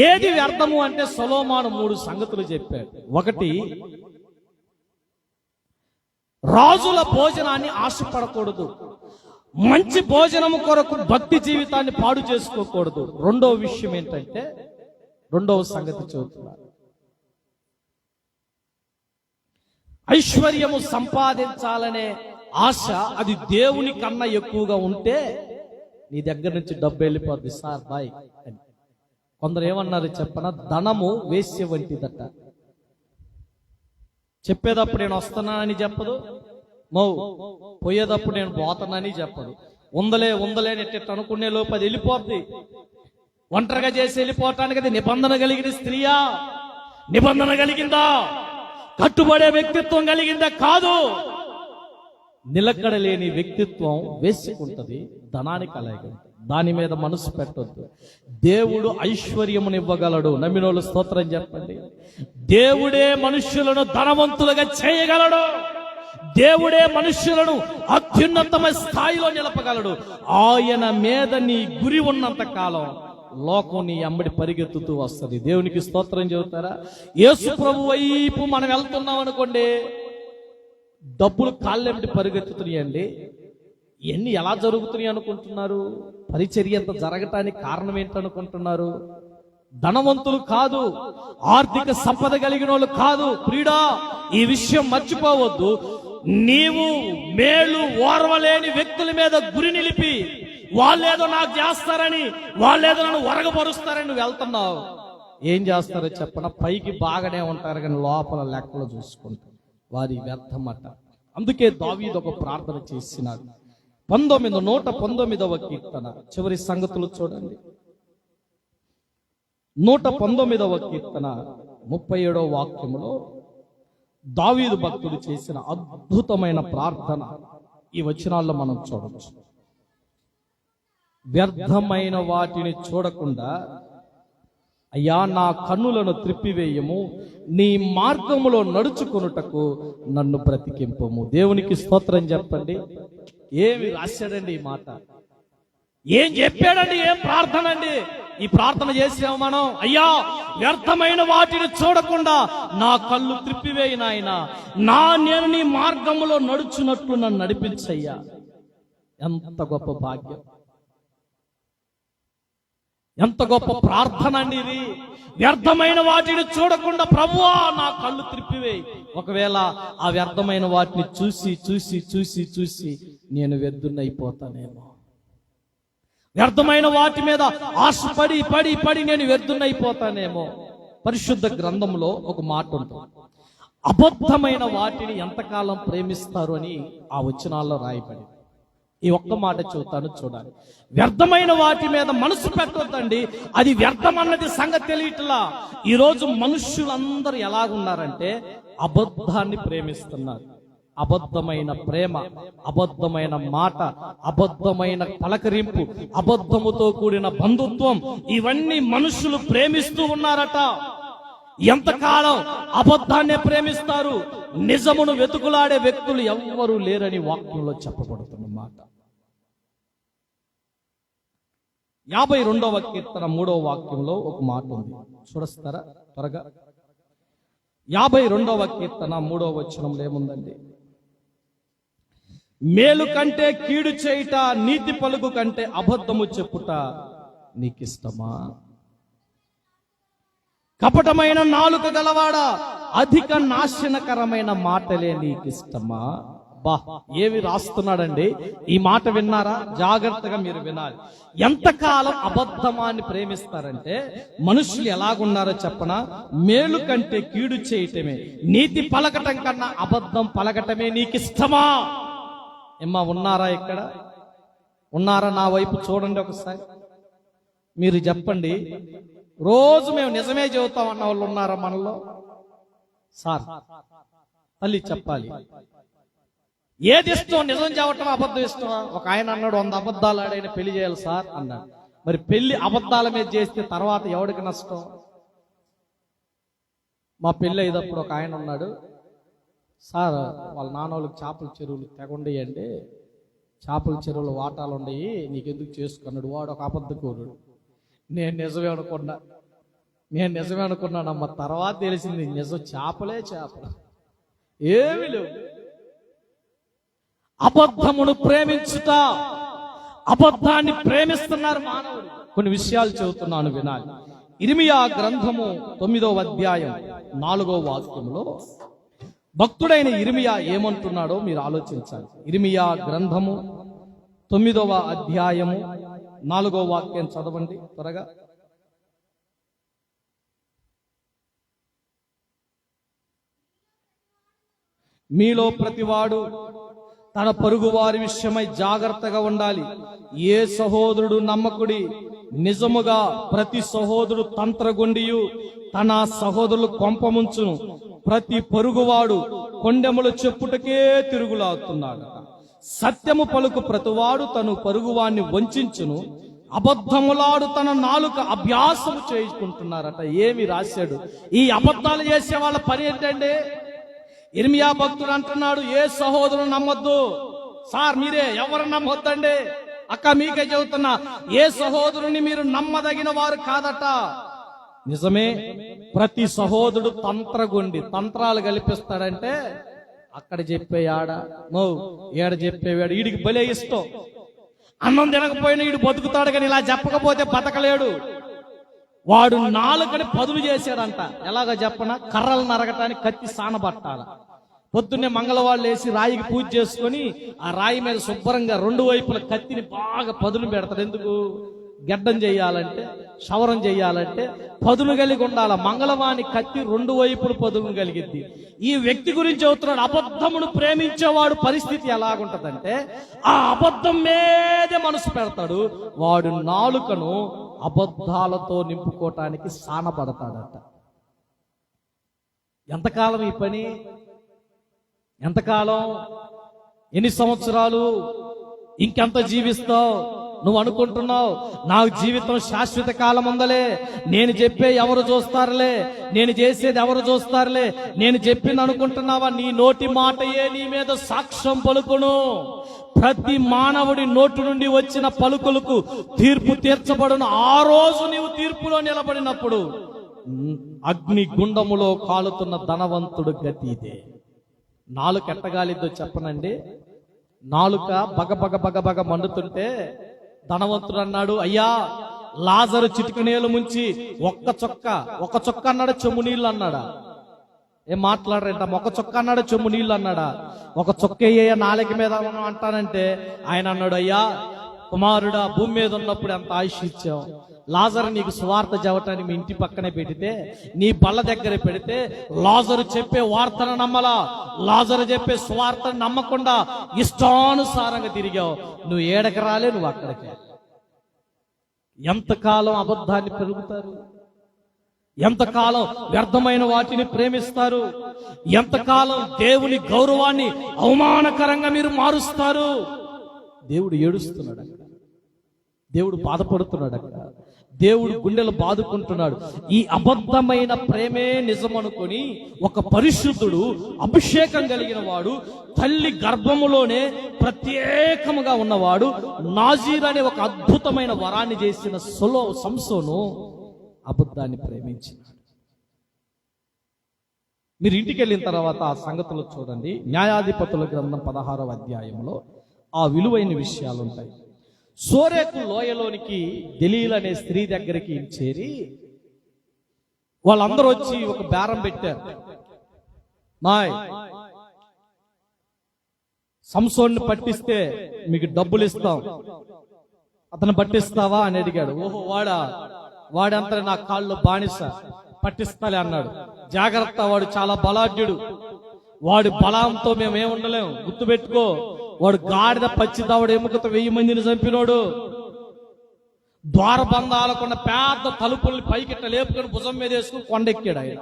ఏది వ్యర్థము అంటే సొలొమోను 3 సంగతులు చెప్పాడు. ఒకటి, రాజుల భోజనాన్ని ఆశపడకూడదు. మంచి భోజనము కొరకు భక్తి జీవితాన్ని పాడు చేసుకోకూడదు. రెండవ విషయం ఏంటంటే, రెండవ సంగతి చెబుతున్నారు, ఐశ్వర్యము సంపాదించాలనే ఆశ అది దేవుని కన్నా ఎక్కువగా ఉంటే నీ దగ్గర నుంచి డబ్బు వెళ్ళిపోద్ది సార్ బాయ్ అని. కొందరు ఏమన్నారు చెప్పనా, ధనము వేశ్య వంటిదట. చెప్పేటప్పుడు నేను వస్తున్నానని చెప్పదు, పోయేటప్పుడు నేను పోతానని చెప్పదు. ఉందలే అని అనుకునే లోపు అది వెళ్ళిపోద్ది. ఒంటరిగా చేసి వెళ్ళిపోవటానికి అది నిబంధన కలిగిన స్త్రీయా, నిబంధన కలిగిందా, కట్టుబడే వ్యక్తిత్వం కలిగిందా? కాదు. నిలకడ లేని వ్యక్తిత్వం వేసుకుంటది, ధనానికి అలాగే. దాని మీద మనసు పెట్టొద్దు. దేవుడు ఐశ్వర్యమునివ్వగలడు. నమ్మినోళ్ళు స్తోత్రం చెప్పండి. దేవుడే మనుష్యులను ధనవంతులుగా చేయగలడు. దేవుడే మనుష్యులను అత్యున్నతమైన స్థాయిలో నిలపగలడు. ఆయన మీద నీ గురి ఉన్నంత కాలం లోకం నీ అమ్మడి పరిగెత్తుతూ వస్తుంది. దేవునికి స్తోత్రం చెబుతారా? యేసు ప్రభు వైపు మనం వెళ్తున్నాం అనుకోండి, డబ్బులు కాళ్ళెంబడి పరిగెత్తుతున్నాయండి. ఇవన్నీ ఎలా జరుగుతున్నాయి అనుకుంటున్నారు? పరిచర్య అంత జరగటానికి కారణం ఏంటనుకుంటున్నారు? ధనవంతులు కాదు, ఆర్థిక సంపద కలిగిన వాళ్ళు కాదు. ప్రియుడా, ఈ విషయం మర్చిపోవద్దు. నీవు మేలు ఓర్వలేని వ్యక్తుల మీద గురి నిలిపి వాళ్ళేదో నాకు చేస్తారని, వాళ్ళేదో నన్ను వరగపరుస్తారని నువ్వు వెళ్తున్నావు. ఏం చేస్తారో చెప్పన, పైకి బాగానే ఉంటారు కానీ లోపల లెక్కలు చూసుకుంటారు. వారి వ్యర్థమట. అందుకే దావీదు ఒక ప్రార్థన చేసినాడు. 119వ కీర్తన చివరి సంగతులు చూడండి. 119వ కీర్తన 37వ వాక్యములో దావీదు భక్తుడు చేసిన అద్భుతమైన ప్రార్థన ఈ వచనాల్లో మనం చూడవచ్చు. వ్యర్థమైన వాటిని చూడకుండా అయ్యా నా కన్నులను త్రిప్పివేయము, నీ మార్గములో నడుచుకొనుటకు నన్ను బ్రతికింపము. దేవునికి స్తోత్రం చెప్పండి. ఏమి రాశాడండి ఈ మాట? ఏం చెప్పాడండి? ఏం ప్రార్థన అండి? ఈ ప్రార్థన చేసాము మనం. అయ్యా వ్యర్థమైన వాటిని చూడకుండా నా కళ్ళు త్రిప్పివేయి నాయన, నేను నీ మార్గములో నడుచున్నట్లు నన్ను నడిపించయ్యా. ఎంత గొప్ప భాగ్యం, ఎంత గొప్ప ప్రార్థన అండి ఇది. వ్యర్థమైన వాటిని చూడకుండా ప్రభువా నా కళ్ళు త్రిప్పివేయి. ఒకవేళ ఆ వ్యర్థమైన వాటిని చూసి చూసి చూసి చూసి నేను వ్యర్థున్నైపోతానేమో, వ్యర్థమైన వాటి మీద ఆశ పడి పడి పడి నేను వ్యర్థున్నైపోతానేమో. పరిశుద్ధ గ్రంథంలో ఒక మాట ఉంటుంది, అబద్ధమైన వాటిని ఎంతకాలం ప్రేమిస్తారు అని ఆ వచనాల్లో రాయబడి. ఈ ఒక్క మాట చూస్తాను, చూడాలి. వ్యర్థమైన వాటి మీద మనసు పెట్టొద్దండి. అది వ్యర్థం అన్నది సంగతి తెలియట్లా. ఈరోజు మనుష్యులందరూ ఎలాగున్నారంటే అబద్ధాన్ని ప్రేమిస్తున్నారు. అబద్ధమైన ప్రేమ, అబద్ధమైన మాట, అబద్ధమైన పలకరింపు, అబద్ధముతో కూడిన బంధుత్వం, ఇవన్నీ మనుషులు ప్రేమిస్తూ ఉన్నారట. ఎంతకాలం అబద్ధాన్నే ప్రేమిస్తారు? నిజమును వెతుకులాడే వ్యక్తులు ఎవ్వరూ లేరని వాక్యంలో చెప్పబడుతున్న మాట. 52వ కీర్తన 3వ వాక్యంలో ఒక మాట ఉంది, చూడస్తారా త్వరగా? 52వ కీర్తన 3వ వచనంలో ఏముందండి? మేలు కంటే కీడు చేయుట, నీతి పలుకు కంటే అబద్ధము చెప్పుట నీకిష్టమా? కపటమైన నాలుక గలవాడా, అధిక నాశనకరమైన మాటలే నీకిష్టమా? బా, ఏవి రాస్తున్నాడండి? ఈ మాట విన్నారా? జాగ్రత్తగా మీరు వినాలి. ఎంతకాలం అబద్ధమాన్ని ప్రేమిస్తారంటే మనుషులు ఎలాగున్నారో చెప్పనా? మేలు కంటే కీడు చేయటమే, నీతి పలకటం కన్నా అబద్ధం పలకటమే నీకిష్టమా? ఏమ్మా, ఉన్నారా ఇక్కడ? ఉన్నారా? నా వైపు చూడండి ఒకసారి, మీరు చెప్పండి. రోజు మేము నిజమే చెబుతాం అన్న వాళ్ళు ఉన్నారా మనలో? సార్, తల్లి చెప్పాలి, ఏది ఇష్టం? నిజం చెప్పటం, అబద్ధం ఇష్టమా? ఒక ఆయన అన్నాడు, 100 అబద్ధాలు ఆడైనా పెళ్లి చేయాలి సార్ అన్నాడు. మరి పెళ్లి అబద్ధాల మీద చేస్తే తర్వాత ఎవడికి నష్టం? మా పెళ్లి అయ్యేటప్పుడు ఒక ఆయన ఉన్నాడు, సార్ వాళ్ళ నాన్నోళ్ళకి చేపల చెరువులు తెగుండయండి, చేపల చెరువులు వాటాలు ఉండయి, నీకెందుకు చేసుకున్నాడు. వాడు ఒక అబద్ధకూరుడు. నేను నిజమే అనుకున్నానమ్మ. తర్వాత తెలిసింది నిజం, చేపలే చేపలు, ఏమి లేవు. అబద్ధమును ప్రేమించుట, అబద్ధాన్ని ప్రేమిస్తున్నారు మానవుడు. కొన్ని విషయాలు చెబుతున్నాను, వినాలి. ఇర్మియా గ్రంథము 9వ అధ్యాయం 4వ వాక్యంలో భక్తుడైన ఇర్మియా ఏమంటున్నాడో మీరు ఆలోచించాలి. ఇర్మియా గ్రంథము 9వ అధ్యాయము 4వ వాక్యం చదవండి త్వరగా. మీలో ప్రతివాడు తన పొరుగు వారి విషయమై జాగ్రత్తగా ఉండాలి. ఏ సహోదరుడు నమ్మకుడి, నిజముగా ప్రతి సహోదరుడు తంత్రగొండియు తన సహోదరులు కొంపముంచును. ప్రతి పొరుగువాడు కొండెములు చెప్పుటకే తిరుగులాడుతున్నాడు. సత్యము పలుకు ప్రతివాడు తను పొరుగువాన్ని వంచును. అబద్ధములాడు తన నాలుక అభ్యాసము చేసుకుంటున్నారట. ఏమి రాశాడు? ఈ అబద్ధాలు చేసే వాళ్ళ పని ఏంటండి? ఇర్మియా భక్తుడు అంటున్నాడు, ఏ సహోదరుడు నమ్మొద్దు. సార్, మీరే ఎవరు నమ్మొద్దండి? అక్క, మీకే చెబుతున్నా, ఏ సహోదరుని మీరు నమ్మదగిన వారు కాదట. నిజమే, ప్రతి సహోదరుడు తంత్రగుండి తంత్రాలు కల్పిస్తాడంటే అక్కడ చెప్పేయాడ ఏడ చెప్పేవాడు వీడికి భలే ఇష్టం. అన్నం తినకపోయినా వీడు బతుకుతాడు, కానీ ఇలా చెప్పకపోతే బతకలేడు. వాడు నాలుకని పదులు చేశాడంట. ఎలాగో చెప్పన, కర్రలు నరగటానికి కత్తి సానబట్టాల. పొద్దున్నే మంగళవాళ్ళు వేసి రాయికి పూజ చేసుకొని ఆ రాయి మీద శుభ్రంగా 2 వైపుల కత్తిని బాగా పదులు పెడతాడు. ఎందుకు? గడ్డం చేయాలంటే, శవరం చేయాలంటే పదులు కలిగి ఉండాల. మంగళవాణి కత్తి 2 వైపులు పదులు కలిగింది. ఈ వ్యక్తి గురించి చెబుతున్నాడు, అబద్ధమును ప్రేమించేవాడు పరిస్థితి ఎలాగుంటదంటే ఆ అబద్ధం మీదే మనసు పెడతాడు. వాడు నాలుకను అబద్ధాలతో నింపుకోవటానికి సానపడతాడట. ఎంతకాలం ఈ పని? ఎంతకాలం? ఎన్ని సంవత్సరాలు? ఇంకెంత జీవిస్తావు? నువ్వు అనుకుంటున్నావు నాకు జీవితం శాశ్వత కాలం ఉందలే, నేను చెప్పే ఎవరు చూస్తారులే, నేను చేసేది ఎవరు చూస్తారులే, నేను చెప్పింది అనుకుంటున్నావా? నీ నోటి మాటయే నీ మీద సాక్ష్యం పలుకును. ప్రతి మానవుడి నోటి నుండి వచ్చిన పలుకులకు తీర్పు తీర్చబడును. ఆ రోజు నీవు తీర్పులో నిలబడినప్పుడు అగ్ని గుండములో కాలుతున్న ధనవంతుడు గతి ఇదే. నాలుక ఎట్టగాలిద్దో చెప్పనండి. నాలుక బగ మండుతుంటే ధనవంతుడు అన్నాడు, అయ్యా లాజరు చిటికనేలు ముంచి ఒక్క చొక్క అన్నాడు, చెమ్ము నీళ్ళు అన్నాడా? ఏం మాట్లాడరంట? ఒక చొక్క అన్నాడు, చెమ్ము నీళ్ళు అన్నాడా? ఒక చొక్కే నాలుక మీద అంటానంటే ఆయన అన్నాడు, అయ్యా కుమారుడా, భూమి మీద ఉన్నప్పుడు ఎంత ఆయుష్ ఇచ్చావు. లాజరు నీకు సువార్త చెప్పటాన్ని మీ ఇంటి పక్కనే పెడితే, నీ బల్ల దగ్గర పెడితే లాజరు చెప్పే వార్తను నమ్మలా, లాజరు చెప్పే సువార్తను నమ్మకుండా ఇష్టానుసారంగా తిరిగావు. నువ్వు ఏడకి రాలే, నువ్వు అక్కడికే. ఎంతకాలం అబద్ధాన్ని పెరుగుతారు? ఎంతకాలం వ్యర్థమైన వాటిని ప్రేమిస్తారు? ఎంతకాలం దేవుని గౌరవాన్ని అవమానకరంగా మీరు మారుస్తారు? దేవుడు ఏడుస్తున్నాడు అక్కడ, దేవుడు బాధపడుతున్నాడు అక్కడ, దేవుడు గుండెలు బాదుకుంటున్నాడు. ఈ అబద్ధమైన ప్రేమే నిజమనుకొని ఒక పరిశుద్ధుడు, అభిషేకం కలిగిన వాడు, తల్లి గర్భములోనే ప్రత్యేకముగా ఉన్నవాడు, నాజీర్ అనే ఒక అద్భుతమైన వరాన్ని చేసిన సంసోను అబద్ధాన్ని ప్రేమించినాడు. మీరు ఇంటికి వెళ్ళిన తర్వాత ఆ సంగతులు చూడండి. న్యాయాధిపతుల గ్రంథం 16వ అధ్యాయంలో ఆ విలువైన విషయాలు ఉంటాయి. సోరేకు లోయలోనికి దెలీలా అనే స్త్రీ దగ్గరికి చేరి వాళ్ళందరూ వచ్చి ఒక బేరం పెట్టారు. మాయ్, సంసోన్ని పట్టిస్తే మీకు డబ్బులు ఇస్తాం, అతను పట్టిస్తావా అని అడిగాడు. ఓహో, వాడంతా నా కాళ్ళు బానిస, పట్టిస్తాలే అన్నాడు. జాగ్రత్త, వాడు చాలా బలాఢ్యుడు, వాడి బలంతో మేమేం ఉండలేము, గుర్తుపెట్టుకో. వాడు గాడిద పచ్చిదావుడు ఎముకతో 1000 మందిని చంపినోడు. ద్వారబంధాలకున్న పెద్ద తలుపుల్ని పైకిట్ట లేపుకొని భుజం మీద వేసుకుని కొండెక్కాడు ఆయన.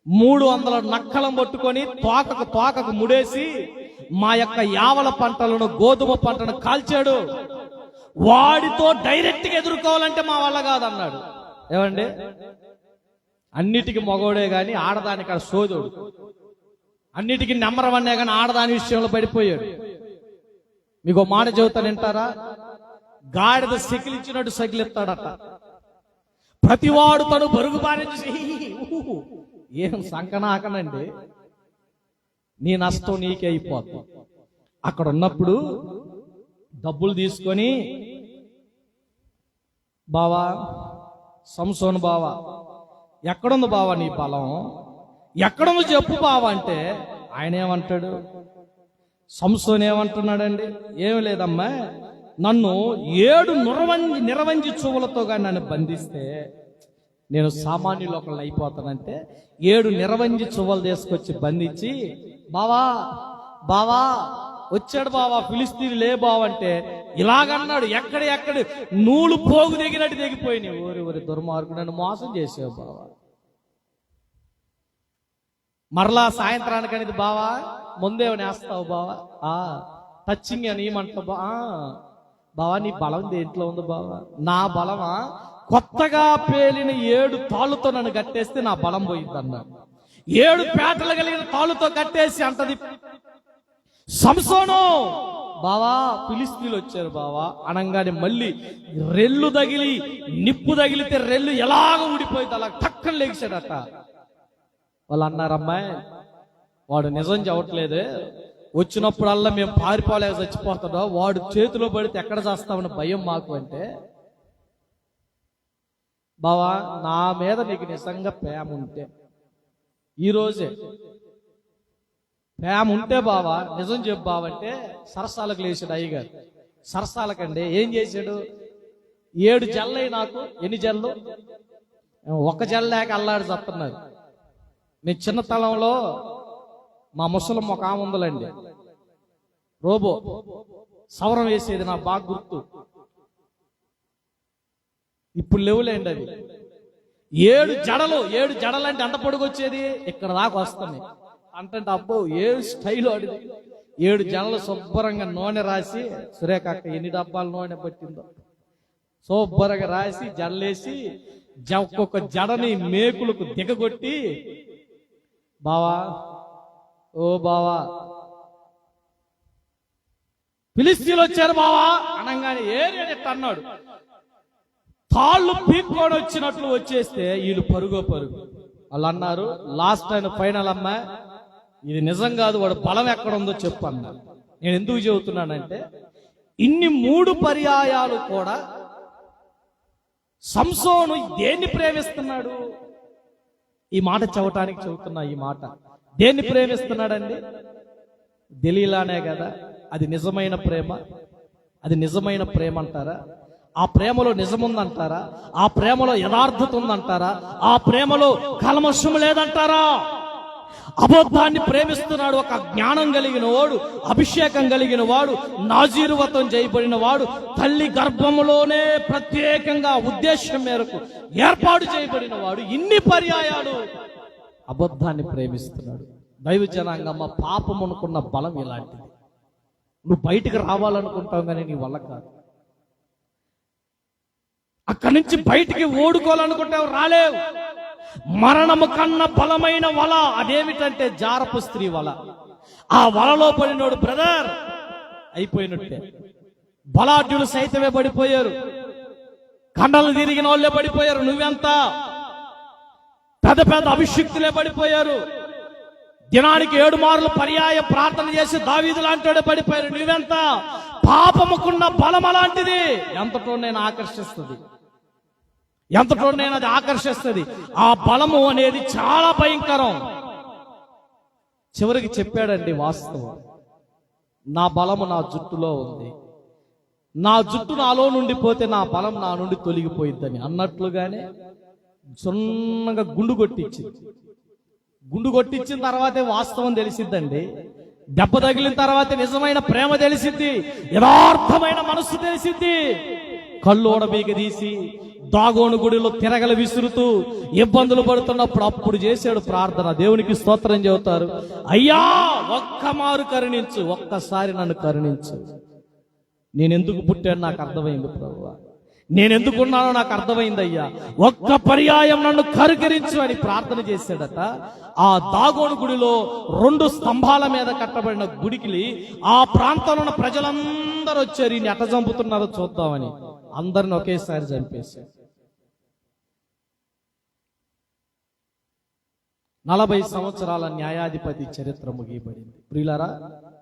300 నక్కలం పట్టుకొని తోకకు ముడేసి మా యొక్క యావల పంటలను, గోధుమ పంటను కాల్చాడు. వాడితో డైరెక్ట్ గా ఎదుర్కోవాలంటే మా వల్ల కాదన్నాడు. ఏమండి, అన్నిటికీ మగోడే గాని ఆడదానికి ఆ సోదోడు, అన్నిటికీ నెంబర్ 1 కానీ ఆడదాని విషయంలో పడిపోయాడు. మీకు మాట చెబుతాను, వింటారా? గాడిద సెకిలిచ్చినట్టు సకిలిస్తాడట. ప్రతివాడు తను బరుగు బారించి ఏం సంకనాకనండి, నీ నష్టం నీకే అయిపోతుంది. అక్కడ ఉన్నప్పుడు డబ్బులు తీసుకొని, బావా సంసోను బావా, ఎక్కడుంది బావా నీ బలం, ఎక్కడుందో చెప్పు బావా అంటే ఆయన ఏమంటాడు? సంసోను ఏమంటున్నాడండి? ఏమి లేదమ్మా, నన్ను 7 నిరవంజి చువ్వలతో కానీ నన్ను బంధిస్తే నేను సామాన్యులు ఒకళ్ళు అయిపోతానంటే 7 నిరవంజి చువ్వలు తీసుకొచ్చి బంధించి, బావా వచ్చాడు బావా, ఫిలిస్తీన్ లే బావంటే ఇలాగన్నాడు. ఎక్కడ నూలు పోగు దిగినట్టు దిగిపోయినాయి. ఊరి దుర్మార్గుడు, నన్ను మోసం చేసావు బావా. మరలా సాయంత్రానికి అనేది, బావా ముందేమని వేస్తావు బావా, టచ్చింగ్ అని ఏమంటావు బావా, నీ బలం దేంట్లో ఉంది బావా? నా బలమా, కొత్తగా పేలిన 7 తాళ్ళుతో నన్ను కట్టేస్తే నా బలం పోయింది అన్నాడు. 7 పేటలు కలిగిన తాళ్ళుతో కట్టేసి అంటది సంసోను, బావా ఫిలిస్తీన్లు వచ్చారు బావా అనంగానే మళ్ళీ రెల్లు తగిలి, నిప్పు తగిలితే రెల్లు ఎలాగ ఊడిపోయింది అలా టక్కన లేచాడట. వాళ్ళు అన్నారమ్మాయి, వాడు నిజం చెప్పట్లేదు, వచ్చినప్పుడల్లా మేము పారిపోలేక చచ్చిపోతాడు, వాడు చేతిలో పడితే ఎక్కడ చేస్తామని భయం మాకు అంటే, బావా నా మీద నీకు నిజంగా ప్రేమ ఉంటే, ఈరోజే ప్రేమ ఉంటే బావా నిజం చెప్పు బావంటే సరసాలకు లేచాడు అయ్యగారు. సరసాలకండి ఏం చేశాడు? 7 జల్లయి నాకు, ఎన్ని జల్లు? 1 జల్లేక అల్లాడి చస్తున్నారు. నేను చిన్నతనంలో మా ముసలం ఒక ఆమె ఉందండి, రోబో సవరం వేసేది, నా బాగా గుర్తు. ఇప్పుడు లేవులేండి అది. 7 జడలు అంటే ఎంత పొడుగు వచ్చేది, ఇక్కడ దాకా వస్తుంది అంటే అబ్బో ఏ స్టైల్ ఆడిది. 7 జడలు శుభ్రంగా నూనె రాసి, సురేఖ ఎన్ని డబ్బాలు నూనె పట్టిందో, శుభ్రంగా రాసి జడలేసి ఒక్కొక్క జడని మేకులకు దిగగొట్టి, బావా ఓ బావా ఫిలిస్తీన్లు వచ్చారు బావా అనగానే ఏరి అన్నాడు. తాళ్ళు పీక్కొని వచ్చినట్లు వచ్చేస్తే వీళ్ళు పరుగు. వాళ్ళు అన్నారు, లాస్ట్ అండ్ ఫైనల్ అమ్మా, ఇది నిజం కాదు, వాడు బలం ఎక్కడ ఉందో చెప్పు అన్నారు. నేను ఎందుకు చెబుతున్నానంటే, ఇన్ని 3 పర్యాయాలు కూడా సంసోను దేన్ని ప్రేమిస్తున్నాడు? ఈ మాట చెప్పటానికి చెబుతున్నా. ఈ మాట దేన్ని ప్రేమిస్తున్నాడండి? దెలీలానే కదా. అది నిజమైన ప్రేమ? అది నిజమైన ప్రేమ అంటారా? ఆ ప్రేమలో నిజముందంటారా? ఆ ప్రేమలో యథార్థత ఉందంటారా? ఆ ప్రేమలో కల్మషం లేదంటారా? అబద్ధాన్ని ప్రేమిస్తున్నాడు. ఒక జ్ఞానం కలిగిన వాడు, అభిషేకం కలిగిన వాడు, నాజీరువతం చేయబడిన వాడు, తల్లి గర్భములోనే ప్రత్యేకంగా ఉద్దేశం మేరకు ఏర్పాటు చేయబడిన వాడు ఇన్ని పర్యాయాలు అబద్ధాన్ని ప్రేమిస్తున్నాడు. దైవ జనాంగమ్మ, పాపం అనుకున్న బలం ఇలాంటిది. నువ్వు బయటికి రావాలనుకుంటావు కానీ నీ వల్ల కాదు. అక్కడి నుంచి బయటికి ఓడుకోవాలనుకుంటావు, రాలేవు. మరణము కన్నా బలమైన వల అదేమిటంటే జారపు స్త్రీ వల. ఆ వలలో పడినోడు బ్రదర్ అయిపోయినట్టే. బలాఢ్యులు సైతమే పడిపోయారు, కండలు తిరిగిన వాళ్ళే పడిపోయారు. నువ్వెంత పెద్ద పెద్ద అభిషిక్తులే పడిపోయారు. దినానికి 7 మార్లు పర్యాయ ప్రార్థన చేసి దావీదు లాంటి పడిపోయారు. నువ్వెంత? పాపముకున్న బలం అలాంటిది. ఎంతటో నేను ఆకర్షిస్తుంది, ఎంతటో నేను అది ఆకర్షిస్తుంది. ఆ బలము అనేది చాలా భయంకరం. చివరికి చెప్పాడండి వాస్తవం, నా బలము నా జుట్టులో ఉంది, నా జుట్టు నాలో నుండి పోతే నా బలం నా నుండి తొలగిపోయిద్దని అన్నట్లుగానే సున్నగా గుండు కొట్టించిన తర్వాతే వాస్తవం తెలిసిద్దండి. దెబ్బ తగిలిన తర్వాత నిజమైన ప్రేమ తెలిసిద్ది, యథార్థమైన మనస్సు తెలిసిద్ది. కళ్ళు ఓడబీక తీసి దాగోను గుడిలో తిరగలు విసురుతూ ఇబ్బందులు పడుతున్నప్పుడు అప్పుడు చేశాడు ప్రార్థన. దేవునికి స్తోత్రం చెబుతారు, అయ్యా ఒక్కమారు కరుణించు, ఒక్కసారి నన్ను కరుణించు. నేనెందుకు పుట్టాను నాకు అర్థమైంది ప్రభువా, నేనెందుకున్నానో నాకు అర్థమైంది అయ్యా, ఒక్క పర్యాయం నన్ను కరుకరించు అని ప్రార్థన చేశాడట. ఆ దాగోను గుడిలో 2 స్తంభాల మీద కట్టబడిన గుడికి ఆ ప్రాంతంలో ఉన్న ప్రజలందరూ వచ్చారు, ఈయన ఎట చంపుతున్నారో చూద్దామని. అందరిని ఒకేసారి చంపేశారు. 40 సంవత్సరాల న్యాయాధిపతి చరిత్ర ముగియబడింది. ప్రియులారా,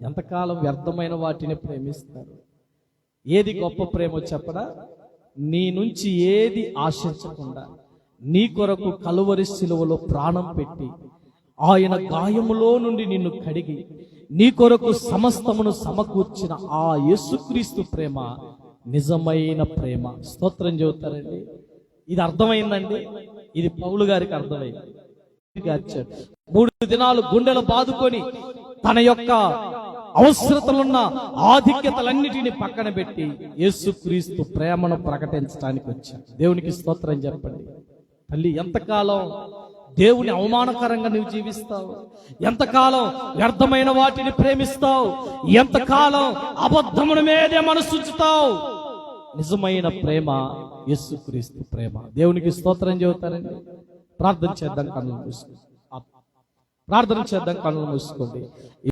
ఎంతకాలం వ్యర్థమైన వాటిని ప్రేమిస్తారు? ఏది గొప్ప ప్రేమ చెప్పడా? నీ నుంచి ఏది ఆశించకుండా నీ కొరకు కలువరి శిలువలో ప్రాణం పెట్టి ఆయన గాయములో నుండి నిన్ను కడిగి నీ కొరకు సమస్తమును సమకూర్చిన ఆ యేసుక్రీస్తు ప్రేమ నిజమైన ప్రేమ. స్తోత్రం చెబుతారండి. ఇది అర్థమైందండి. ఇది పౌలు గారికి అర్థమైంది. 3 దినాలు గుండెలు బాదుకొని తన యొక్క అవసరతలున్న ఆధిక్యతలన్నిటినీ పక్కన పెట్టి యేసుక్రీస్తు ప్రేమను ప్రకటించడానికి వచ్చాడు. దేవునికి స్తోత్రం చెప్పండి. తల్లి, ఎంతకాలం దేవుని అవమానకరంగా నువ్వు జీవిస్తావు? ఎంతకాలం వ్యర్థమైన వాటిని ప్రేమిస్తావు? ఎంతకాలం అబద్ధముల మీదే మనసుంచుతావు? నిజమైన ప్రేమ యేసుక్రీస్తు ప్రేమ. దేవునికి స్తోత్రం చెబుతారండి. ప్రార్థన చేద్దాం, కన్నులు మూసుకోండి.